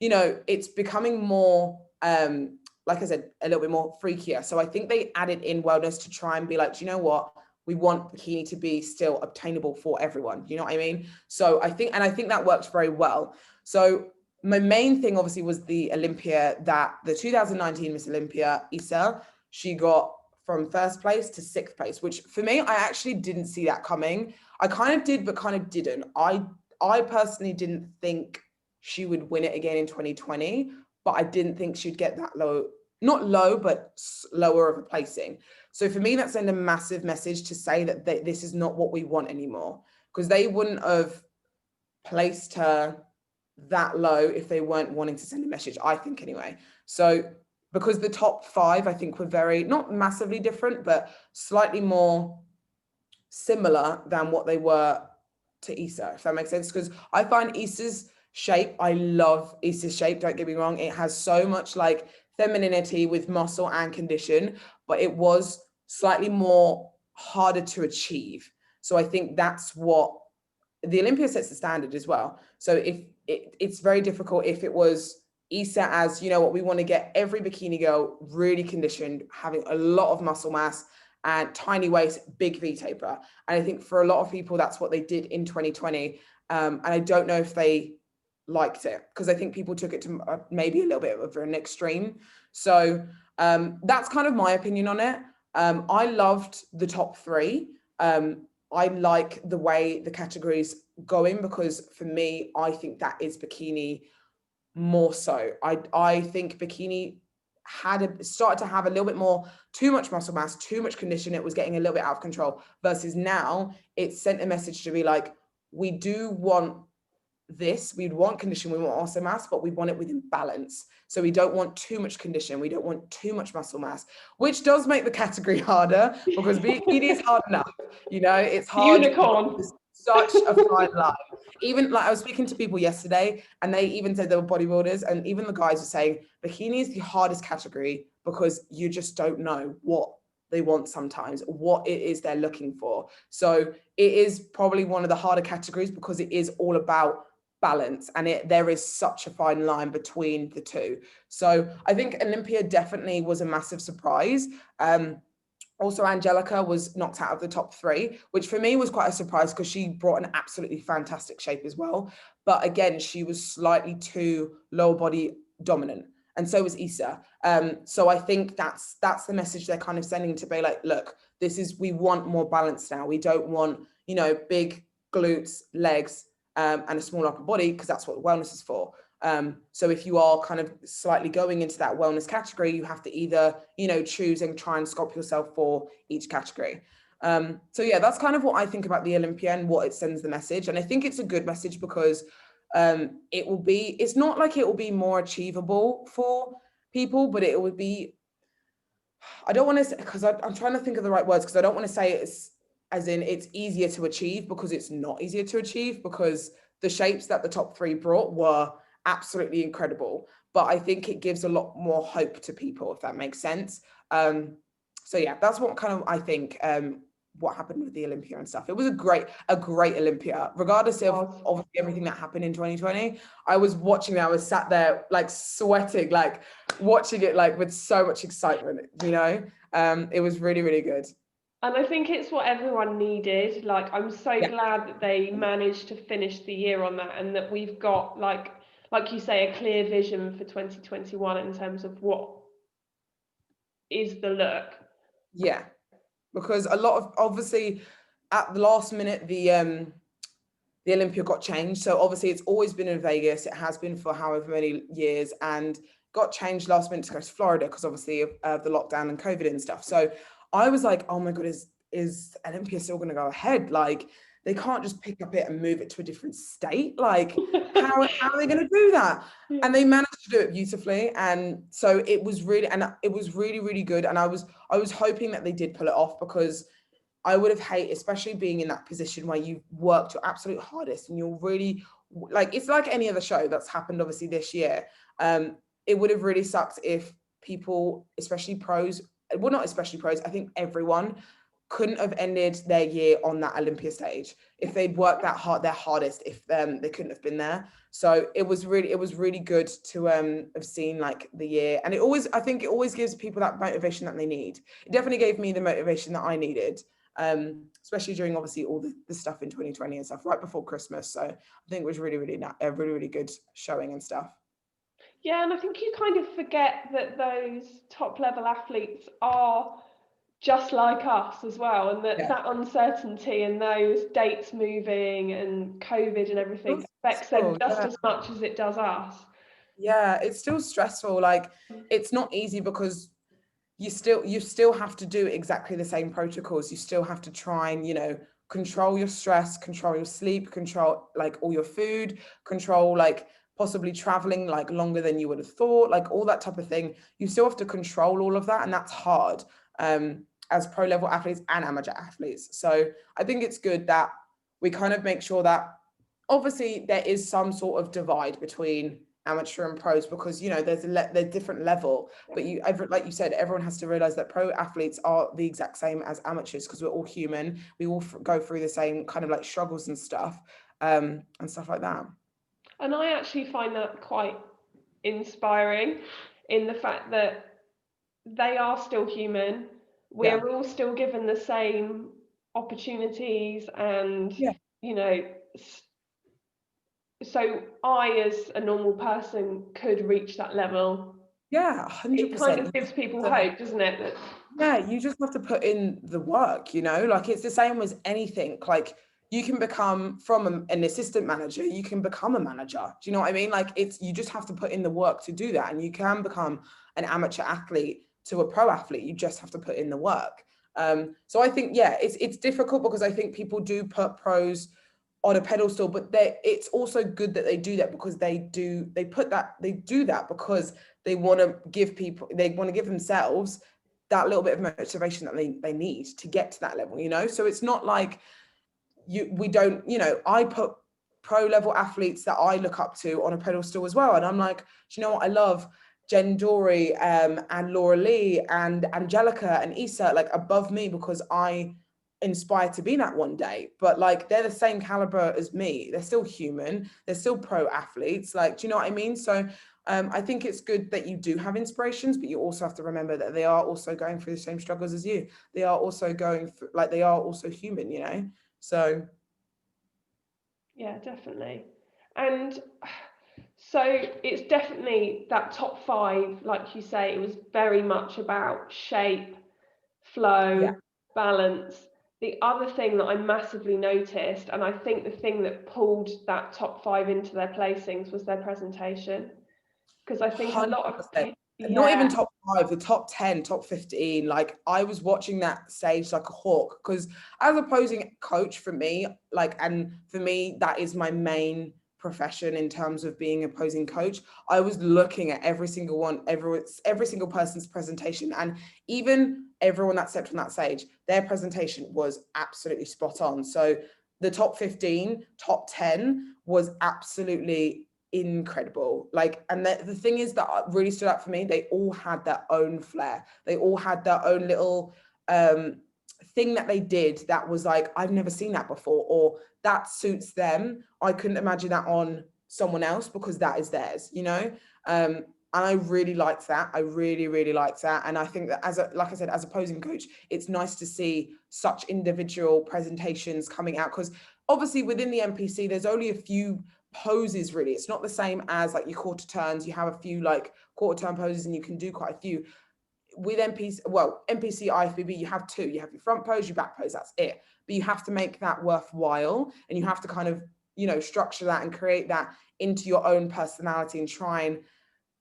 it's becoming more, like I said, a little bit more freakier. So I think they added in wellness to try and be like, do you know what? We want bikini to be still obtainable for everyone. You know what I mean? So I think that works very well. So my main thing obviously was the Olympia, that the 2019 Miss Olympia, Issa, she got from first place to sixth place, which for me, I actually didn't see that coming. I kind of did, but kind of didn't. I personally didn't think she would win it again in 2020, but I didn't think she'd get that low, not low, but lower of a placing. So for me, that sent a massive message to say that this is not what we want anymore, because they wouldn't have placed her that low if they weren't wanting to send a message, I think anyway. So because the top five, I think, were very, not massively different, but slightly more similar than what they were to Issa, if that makes sense. Because I find Issa's shape, I love Issa's shape, don't get me wrong. It has so much like femininity with muscle and condition, but it was slightly more harder to achieve. So I think that's what the Olympia sets the standard as well. So if it's very difficult if it was Issa, as you know what, we want to get every bikini girl really conditioned, having a lot of muscle mass and tiny waist, big V taper. And I think for a lot of people, that's what they did in 2020. And I don't know if they liked it, because I think people took it to maybe a little bit of an extreme. So that's kind of my opinion on it. I loved the top three. I like the way the categories going, because for me, I think that is bikini more so. I think bikini started to have a little bit more, too much muscle mass, too much condition. It was getting a little bit out of control, versus now it sent a message to be like, we do want this, we'd want condition, we want muscle mass, but we want it within balance. So we don't want too much condition, we don't want too much muscle mass, which does make the category harder, because bikini is hard enough, it's hard. Unicorn. It's such a fine line. Even like I was speaking to people yesterday, and they even said they were bodybuilders, and even the guys were saying bikini is the hardest category because you just don't know what they want sometimes, what it is they're looking for. So it is probably one of the harder categories because it is all about balance, and there is such a fine line between the two. So I think Olympia definitely was a massive surprise. Also, Angelica was knocked out of the top three, which for me was quite a surprise because she brought an absolutely fantastic shape as well. But again, she was slightly too lower body dominant. And so was Issa. So I think that's the message they're kind of sending, to be like, look, we want more balance now. We don't want, big glutes, legs, and a small upper body, because that's what wellness is for. So if you are kind of slightly going into that wellness category, you have to either, choose and try and sculpt yourself for each category. So yeah, that's kind of what I think about the Olympia and what it sends the message. And I think it's a good message because it's not like it will be more achievable for people, but it would be, I don't want to say, because I'm trying to think of the right words, because I don't want to say it's as in it's easier to achieve, because it's not easier to achieve, because the shapes that the top three brought were absolutely incredible. But I think it gives a lot more hope to people, if that makes sense. So yeah, that's what kind of I think what happened with the Olympia and stuff. It was a great Olympia, regardless of obviously everything that happened in 2020. I was watching it, I was sat there like sweating, like watching it like with so much excitement, it was really, really good. And I think it's what everyone needed. Like, I'm so glad that they managed to finish the year on that, and that we've got like you say, a clear vision for 2021 in terms of what is the look. Yeah, because a lot of, obviously at the last minute, the Olympia got changed. So obviously it's always been in Vegas. It has been for however many years, and got changed last minute to go to Florida because obviously of the lockdown and COVID and stuff. So I was like, oh my God, is Olympia still going to go ahead? Like, they can't just pick up it and move it to a different state. Like, how are they going to do that? Yeah. And they managed to do it beautifully. And so it was really, really good. And I was hoping that they did pull it off, because I would have hated, especially being in that position where you worked your absolute hardest and you're really, like, it's like any other show that's happened obviously this year. It would have really sucked if people, especially pros, well, not especially pros, I think everyone couldn't have ended their year on that Olympia stage if they'd worked that hard, their hardest, if they couldn't have been there. So it was really good to have seen like the year. And I think it always gives people that motivation that they need. It definitely gave me the motivation that I needed, especially during obviously all the stuff in 2020 and stuff right before Christmas. So I think it was really good showing and stuff. Yeah, and I think you kind of forget that those top level athletes are just like us as well, and that uncertainty and those dates moving and COVID and everything affects them just as much as it does us. Yeah, it's still stressful. Like, it's not easy because you still have to do exactly the same protocols. You still have to try and, control your stress, control your sleep, control like all your food, control like possibly traveling like longer than you would have thought, like all that type of thing. You still have to control all of that, and that's hard as pro level athletes and amateur athletes. So I think it's good that we kind of make sure that obviously there is some sort of divide between amateur and pros, because there's a different level, but like you said, everyone has to realize that pro athletes are the exact same as amateurs, because we're all human. We all go through the same kind of like struggles and stuff like that. And I actually find that quite inspiring, in the fact that they are still human. We're all still given the same opportunities, and so I, as a normal person, could reach that level. Yeah, 100%. It kind of gives people hope, doesn't it? Yeah, you just have to put in the work, like it's the same as anything. Like, you can become from an assistant manager, you can become a manager. Do you know what I mean? Like, you just have to put in the work to do that. And you can become an amateur athlete to a pro athlete. You just have to put in the work. So I think, yeah, it's difficult, because I think people do put pros on a pedestal, but it's also good that they do that, because they do that because they want to give themselves that little bit of motivation that they need to get to that level, So it's not like I put pro level athletes that I look up to on a pedestal as well. And I'm like, do you know what? I love Jen Dory and Laura Lee and Angelica and Issa, like, above me, because I inspired to be that one day. But like, they're the same caliber as me. They're still human. They're still pro athletes. Like, do you know what I mean? So I think it's good that you do have inspirations, but you also have to remember that they are also going through the same struggles as you. They are also going through, like, they are also human, So. Yeah, definitely. And so it's definitely that top 5, like you say, it was very much about shape, flow, balance. The other thing that I massively noticed, and I think the thing that pulled that top 5 into their placings, was their presentation. Because I think 100%. A lot of not even top 5, the top 10, top 15. Like, I was watching that stage like a hawk, because as opposing coach, for me, that is my main profession in terms of being opposing coach. I was looking at every single person's presentation, and even everyone that stepped on that stage, their presentation was absolutely spot on. So the top 15, top 10 was absolutely incredible. Like, and the thing is that really stood out for me, they all had their own flair. They all had their own little thing that they did that was like, I've never seen that before, or that suits them. I couldn't imagine that on someone else, because that is theirs, and I really liked that. I really, really liked that. And I think that like I said, as opposing coach, it's nice to see such individual presentations coming out, because obviously within the NPC, there's only a few poses, really. It's not the same as like your quarter turns. You have a few like quarter turn poses, and you can do quite a few. with NPC, IFBB, you have two. You have your front pose, your back pose, that's it. But you have to make that worthwhile, and you have to kind of, structure that and create that into your own personality and try and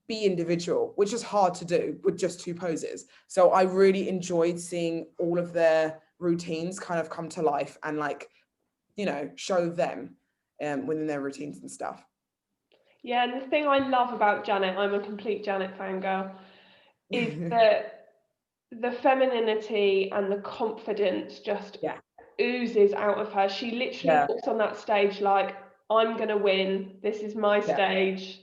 be individual, which is hard to do with just two poses. So I really enjoyed seeing all of their routines kind of come to life and show them within their routines and stuff. Yeah, and the thing I love about Janet, I'm a complete Janet fangirl, is that the femininity and the confidence just oozes out of her. She literally walks on that stage like, I'm gonna win. This is my stage.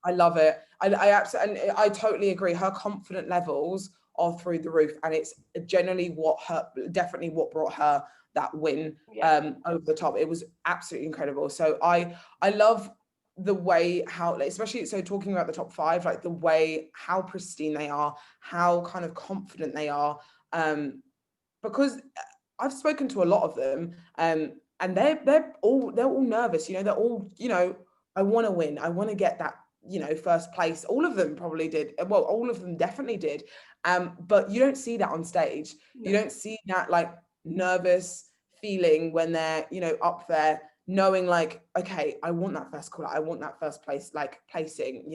I love it. I absolutely, and I totally agree. Her confident levels are through the roof, and it's generally definitely what brought her that win over the top. It was absolutely incredible. So I love the way how, especially so talking about the top five, like the way how pristine they are, how kind of confident they are, because I've spoken to a lot of them, and they're all nervous. They're all I want to win. I want to get that first place. All of them probably did. Well, all of them definitely did. But you don't see that on stage. No. You don't see that nervous feeling when they're up there, knowing okay, I want that first call, I want that first place, placing,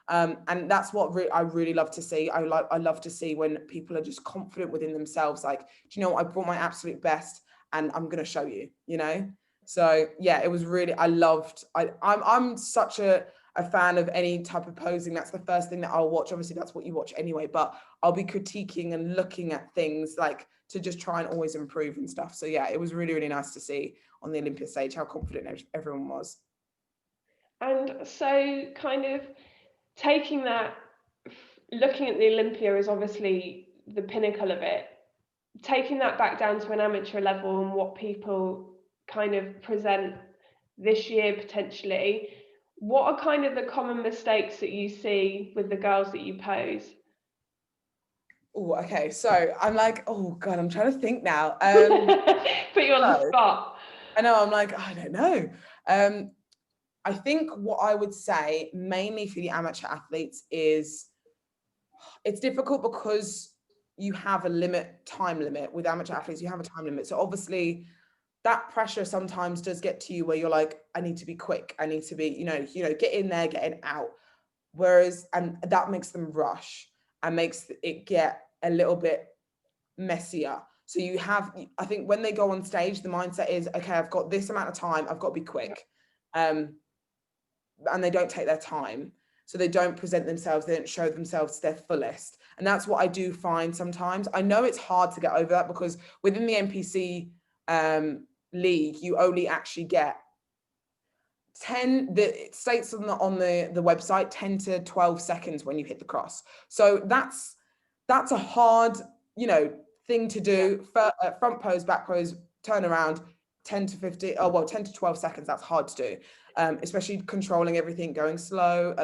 and that's what I really love to see. I love to see when people are just confident within themselves, do you know what, I brought my absolute best and I'm going to show you, so yeah, it was really, I'm such a fan of any type of posing. That's the first thing that I'll watch. Obviously that's what you watch anyway, but I'll be critiquing and looking at things to just try and always improve and stuff. So yeah, it was really, really nice to see on the Olympia stage how confident everyone was. And so kind of taking that, looking at the Olympia is obviously the pinnacle of it, taking that back down to an amateur level and what people kind of present this year potentially, what are kind of the common mistakes that you see with the girls that you pose? Oh, okay. So I'm oh God, I'm trying to think now. Put you on the spot. I know, I'm I don't know. I think what I would say mainly for the amateur athletes is it's difficult because you have a time limit. With amateur athletes, you have a time limit. So obviously that pressure sometimes does get to you where you're I need to be quick. I need to be, get in there, get in out. Whereas, and that makes them rush and makes it get a little bit messier. So I think when they go on stage, the mindset is, okay, I've got this amount of time, I've got to be quick. And they don't take their time. So they don't present themselves, they don't show themselves to their fullest. And that's what I do find sometimes. I know it's hard to get over that because within the NPC league, you only actually get 10, it states on the website, 10 to 12 seconds when you hit the cross. So that's a hard, thing to do. Front pose, back pose, turn around, 10 to 12 seconds. That's hard to do, especially controlling everything, going slow,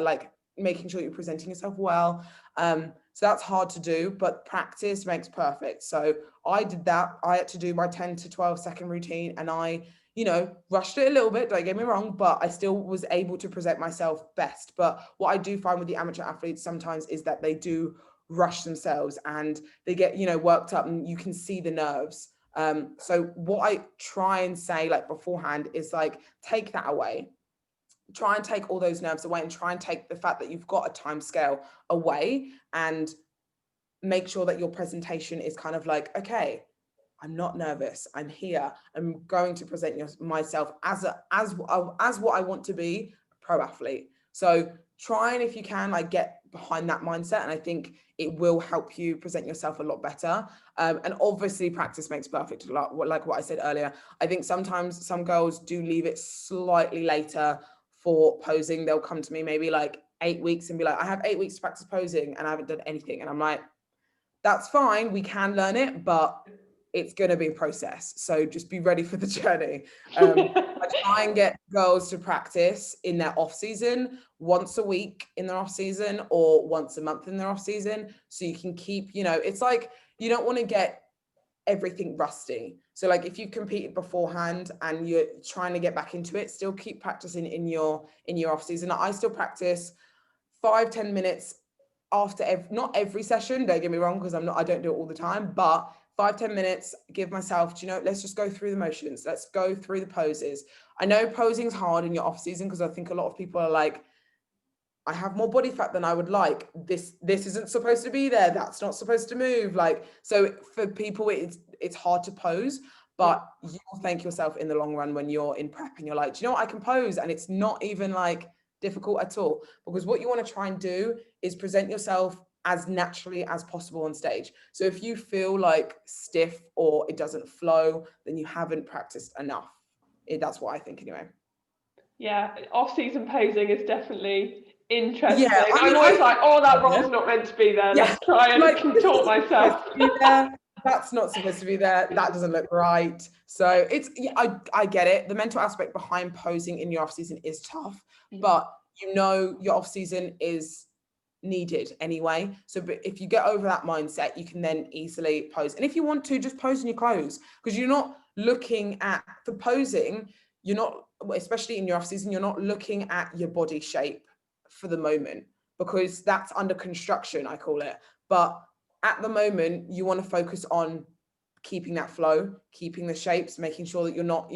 making sure you're presenting yourself well. So that's hard to do, but practice makes perfect. So I did that. I had to do my 10 to 12 second routine, and I rushed it a little bit, don't get me wrong, but I still was able to present myself best. But what I do find with the amateur athletes sometimes is that they do rush themselves and they get, worked up, and you can see the nerves. So what I try and say beforehand is take that away. Try and take all those nerves away and try and take the fact that you've got a time scale away, and make sure that your presentation is kind of okay, I'm not nervous. I'm here. I'm going to present myself as what I want to be, a pro athlete. So try and, if you can, get behind that mindset, and I think it will help you present yourself a lot better. And obviously, practice makes perfect. Like what I said earlier, I think sometimes some girls do leave it slightly later for posing. They'll come to me maybe 8 weeks and be I have 8 weeks to practice posing and I haven't done anything. And I'm that's fine. We can learn it, but it's going to be a process. So just be ready for the journey. I try and get girls to practice in their off season, once a week in their off season, or once a month in their off season. So you can keep, it's you don't want to get everything rusty. So if you've competed beforehand and you're trying to get back into it, still keep practicing in your off season. I still practice 5-10 minutes after not every session, don't get me wrong, because I don't do it all the time, but 5-10 minutes, give myself, let's just go through the motions. Let's go through the poses. I know posing is hard in your off season because I think a lot of people are like, I have more body fat than I would like. This isn't supposed to be there. That's not supposed to move. Like, so for people, it's hard to pose, but you'll thank yourself in the long run when you're in prep and you're like, do you know what, I can pose, and it's not even like difficult at all, because what you want to try and do is present yourself as naturally as possible on stage. So if you feel like stiff or it doesn't flow, then you haven't practiced enough. That's what I think anyway. Yeah, off-season posing is definitely interesting. Yeah, I'm always like, oh, that role's not meant to be there. Let's try and contort myself. That's not supposed to be there. That doesn't look right. So I get it. The mental aspect behind posing in your off season is tough, but your off season is needed anyway. So but if you get over that mindset, you can then easily pose. And if you want to, just pose in your clothes, because you're not looking at the posing. You're not, especially in your off season, you're not looking at your body shape for the moment, because that's under construction, I call it. But at the moment, you want to focus on keeping that flow, keeping the shapes, making sure that you're not,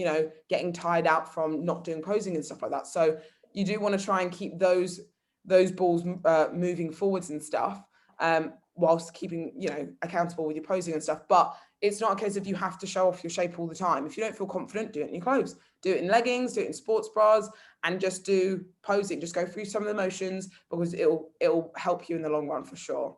getting tired out from not doing posing and stuff like that. So you do want to try and keep those balls moving forwards and stuff, whilst keeping, accountable with your posing and stuff. But it's not a case of you have to show off your shape all the time. If you don't feel confident, do it in your clothes, do it in leggings, do it in sports bras, and just do posing. Just go through some of the motions, because it'll help you in the long run for sure.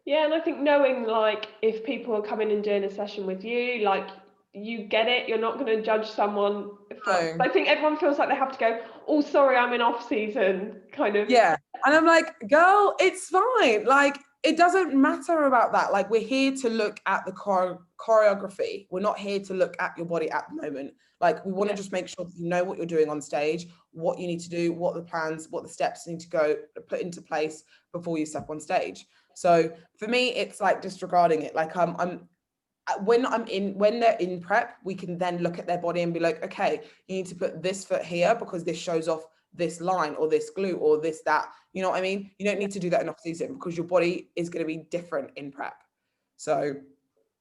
Yeah, and I think knowing, like, if people are coming and doing a session with you, like, you get it, you're not going to judge someone. I think everyone feels like they have to go, oh, sorry, I'm in off season, kind of. Yeah, and I'm like, girl, it's fine. Like, it doesn't matter about that. Like, we're here to look at the choreography. We're not here to look at your body at the moment. Like, we want to just make sure that you know what you're doing on stage, what you need to do, what the plans, what the steps need to go put into place before you step on stage. So for me, it's like disregarding it. Like, when they're in prep, we can then look at their body and be like, okay, you need to put this foot here because this shows off this line or this glute or this, that, you know what I mean? You don't need to do that in off season, because your body is going to be different in prep. So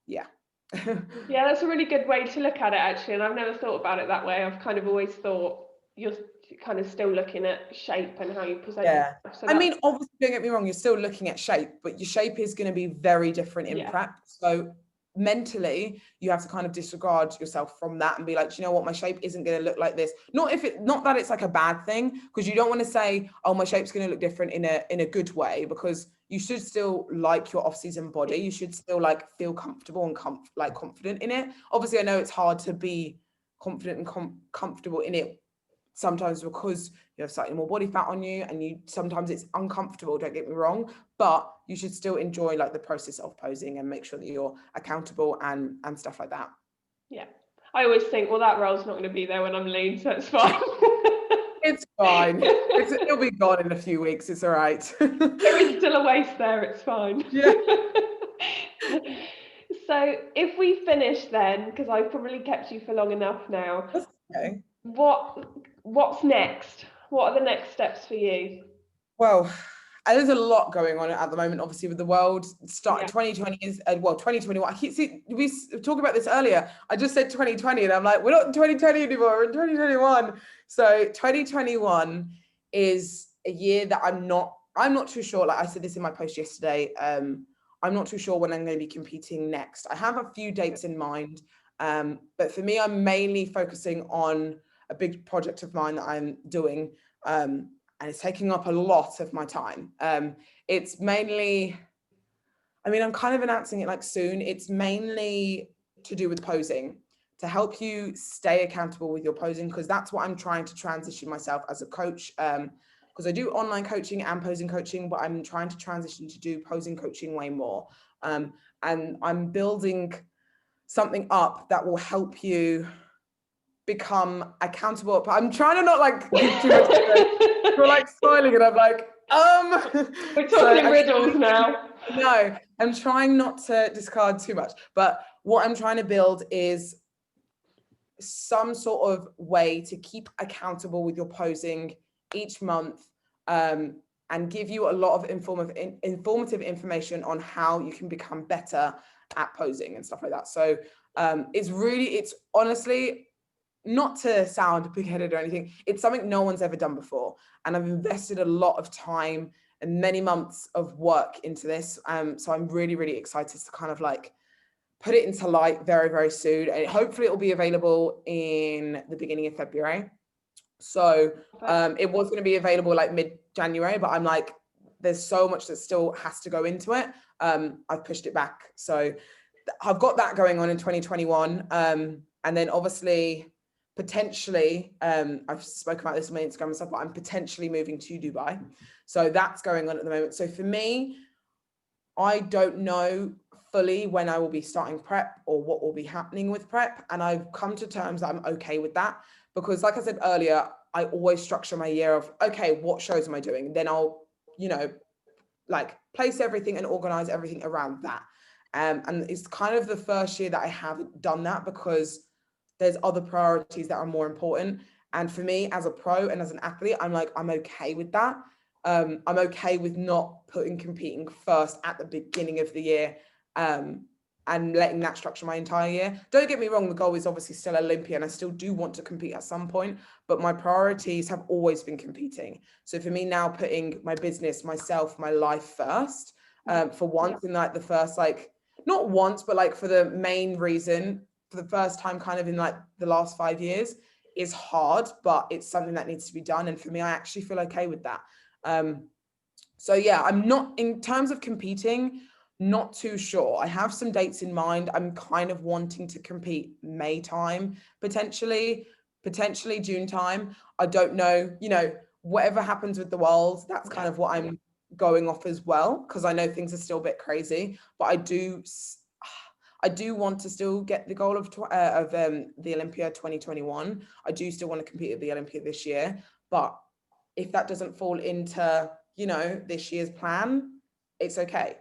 yeah. Yeah, that's a really good way to look at it, actually. And I've never thought about it that way. I've kind of always thought you're kind of still looking at shape and how you present yourself. So I mean, obviously, don't get me wrong, you're still looking at shape, but your shape is going to be very different in prep. So mentally, you have to kind of disregard yourself from that and be like, you know what, my shape isn't going to look like this. Not that it's like a bad thing, because you don't want to say, oh, my shape's going to look different in a good way, because you should still like your off-season body. You should still like feel comfortable and confident in it. Obviously, I know it's hard to be confident and comfortable in it sometimes, because you have slightly more body fat on you, and sometimes it's uncomfortable, don't get me wrong, but you should still enjoy like the process of posing and make sure that you're accountable and stuff like that. Yeah, I always think, well, that role's not going to be there when I'm lean, so it's fine. It's fine. It'll be gone in a few weeks. It's all right. There is still a waist there. It's fine. Yeah. So if we finish then, because I've probably kept you for long enough now. That's okay. What's next? What are the next steps for you? Well, there's a lot going on at the moment, obviously, with the world. 2020 is, 2021. We talked about this earlier. I just said 2020 and I'm like, we're not in 2020 anymore, we're in 2021. So 2021 is a year that I'm not too sure. Like I said this in my post yesterday, I'm not too sure when I'm going to be competing next. I have a few dates in mind, but for me, I'm mainly focusing on a big project of mine that I'm doing, and it's taking up a lot of my time. It's mainly, I'm kind of announcing it like soon. It's mainly to do with posing, to help you stay accountable with your posing, because that's what I'm trying to transition myself as a coach. Because I do online coaching and posing coaching, but I'm trying to transition to do posing coaching way more. And I'm building something up that will help you become accountable. But I'm trying to not like give too much. You're like smiling and I'm like, we're talking riddles now. No, I'm trying not to discard too much. But what I'm trying to build is some sort of way to keep accountable with your posing each month, and give you a lot of informative information on how you can become better at posing and stuff like that. So it's honestly, not to sound big-headed or anything, it's something no one's ever done before. And I've invested a lot of time and many months of work into this. So I'm really, really excited to kind of like put it into light very, very soon. And hopefully it will be available in the beginning of February. So it was going to be available like mid-January, but I'm like, there's so much that still has to go into it. I've pushed it back. So I've got that going on in 2021. And then obviously, potentially, I've spoken about this on my Instagram and stuff, but I'm potentially moving to Dubai. So that's going on at the moment. So for me, I don't know fully when I will be starting prep or what will be happening with prep. And I've come to terms that I'm okay with that. Because like I said earlier, I always structure my year of, okay, what shows am I doing? Then I'll, like place everything and organize everything around that. And it's kind of the first year that I haven't done that because there's other priorities that are more important. And for me as a pro and as an athlete, I'm like, I'm okay with that. I'm okay with not putting competing first at the beginning of the year. And letting that structure my entire year. Don't get me wrong, the goal is obviously still Olympia and I still do want to compete at some point, but my priorities have always been competing. So for me now, putting my business, myself, my life first, for once in like the first, like, not once, but like for the main reason, for the first time kind of in like the last 5 years, is hard, but it's something that needs to be done. And for me, I actually feel okay with that. So yeah, I'm not, in terms of competing, not too sure. I have some dates in mind. I'm kind of wanting to compete May time, potentially June time. I don't know, whatever happens with the world, that's kind of what I'm going off as well, because I know things are still a bit crazy, but I do want to still get the goal of the Olympia 2021. I do still want to compete at the Olympia this year, but if that doesn't fall into, this year's plan, it's okay.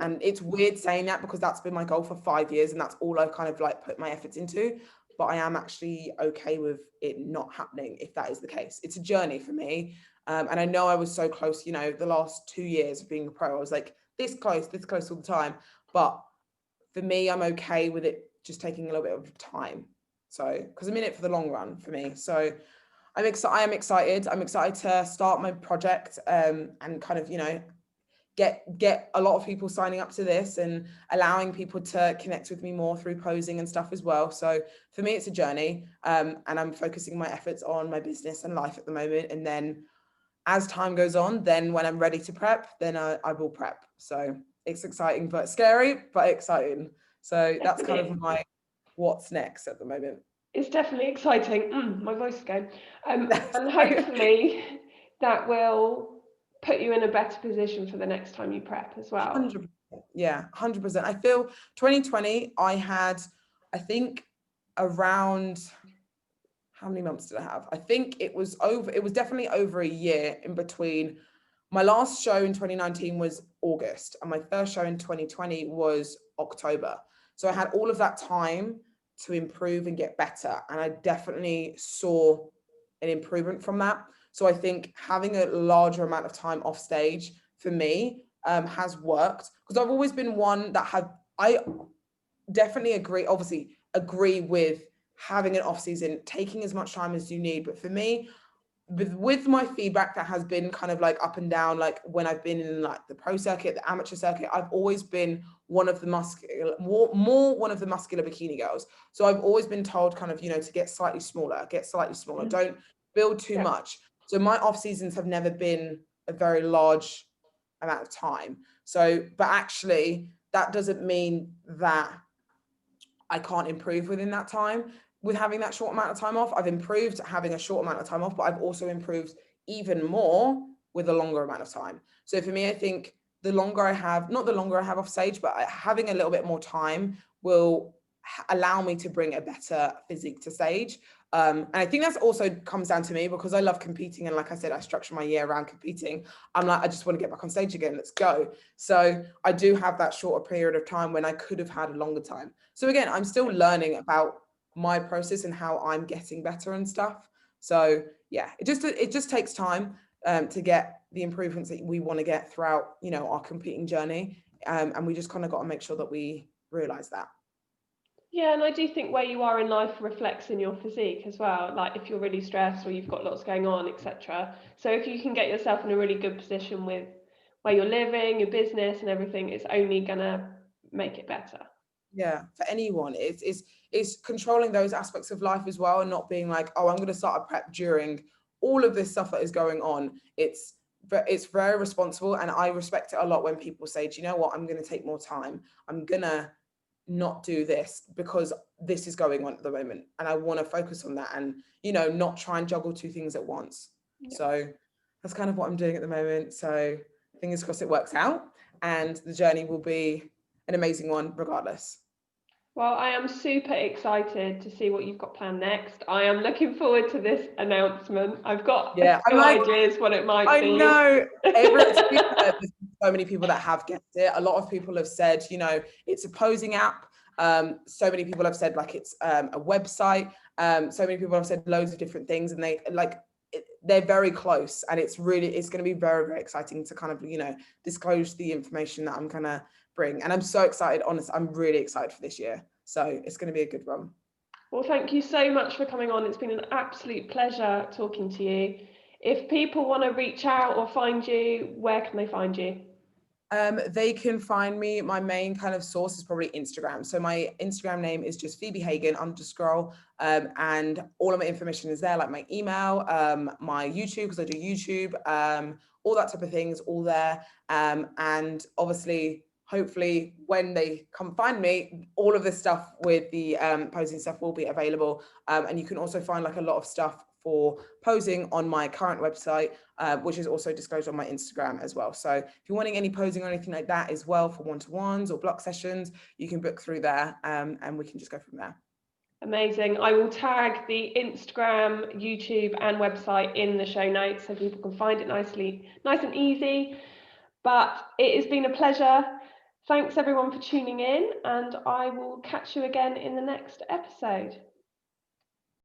And it's weird saying that because that's been my goal for 5 years and that's all I've kind of like put my efforts into, but I am actually okay with it not happening if that is the case. It's a journey for me. And I know I was so close, the last 2 years of being a pro, I was like this close all the time. But for me, I'm okay with it just taking a little bit of time. So, because I'm in it for the long run for me. So I am excited. I'm excited to start my project and kind of, get a lot of people signing up to this and allowing people to connect with me more through posing and stuff as well. So for me, it's a journey, and I'm focusing my efforts on my business and life at the moment. And then as time goes on, then when I'm ready to prep, then I will prep. So it's exciting, but scary, but exciting. So that's kind of my what's next at the moment. It's definitely exciting. My voice is going. And hopefully that will put you in a better position for the next time you prep as well. 100%. Yeah, 100%. I feel 2020, I had, I think around, how many months did I have? I think it was definitely over a year in between. My last show in 2019 was August and my first show in 2020 was October. So I had all of that time to improve and get better. And I definitely saw an improvement from that. So I think having a larger amount of time off stage for me has worked, because I've always been one that I definitely agree with having an off season, taking as much time as you need. But for me, with my feedback that has been kind of like up and down, like when I've been in like the pro circuit, the amateur circuit, I've always been one of the muscular bikini girls. So I've always been told kind of, to get slightly smaller, don't build too much. So my off seasons have never been a very large amount of time. So, but actually that doesn't mean that I can't improve within that time. With having that short amount of time off, I've improved having a short amount of time off, but I've also improved even more with a longer amount of time. So for me, I think not the longer I have off stage, but having a little bit more time will allow me to bring a better physique to stage. And I think that's also comes down to me because I love competing. And like I said, I structure my year around competing. I'm like, I just want to get back on stage again. Let's go. So I do have that shorter period of time when I could have had a longer time. So again, I'm still learning about my process and how I'm getting better and stuff. So yeah, it just takes time. to get the improvements that we want to get throughout, you know, our competing journey. And we just kind of got to make sure that we realize that. Yeah, and I do think where you are in life reflects in your physique as well. Like if you're really stressed or you've got lots going on, etc. So if you can get yourself in a really good position with where you're living, your business and everything, it's only gonna make it better. Yeah, for anyone, it's controlling those aspects of life as well, and not being like, oh, I'm going to start a prep during all of this stuff that is going on. It's very responsible, and I respect it a lot when people say, do you know what, I'm going to take more time. I'm gonna not do this because this is going on at the moment, and I want to focus on that, and you know, not try and juggle two things at once. Yeah. So that's kind of what I'm doing at the moment. So fingers crossed it works out, and the journey will be an amazing one regardless. Well, I am super excited to see what you've got planned next. I am looking forward to this announcement. I've got Yeah, a few ideas what it might I be. know. There's so many people that have guessed it. A lot of people have said, you know, it's a posing app. So many people have said like it's a website. So many people have said loads of different things, and they're very close, and it's going to be very, very exciting to kind of, you know, disclose the information that I'm gonna bring. And I'm so excited, honestly, I'm really excited for this year. So it's going to be a good one. Well, thank you so much for coming on. It's been an absolute pleasure talking to you. If people want to reach out or find you, where can they find you? They can find me. My main kind of source is probably Instagram. So my Instagram name is just Phoebe Hagan _, and all of my information is there, like my email, my YouTube, because I do YouTube, all that type of things, all there. And obviously, hopefully, when they come find me, all of this stuff with the posing stuff will be available. And you can also find like a lot of stuff for posing on my current website, which is also disclosed on my Instagram as well. So if you're wanting any posing or anything like that as well for one-to-ones or block sessions, you can book through there, and we can just go from there. Amazing. I will tag the Instagram, YouTube and website in the show notes so people can find it nice and easy. But it has been a pleasure. Thanks everyone for tuning in, and I will catch you again in the next episode.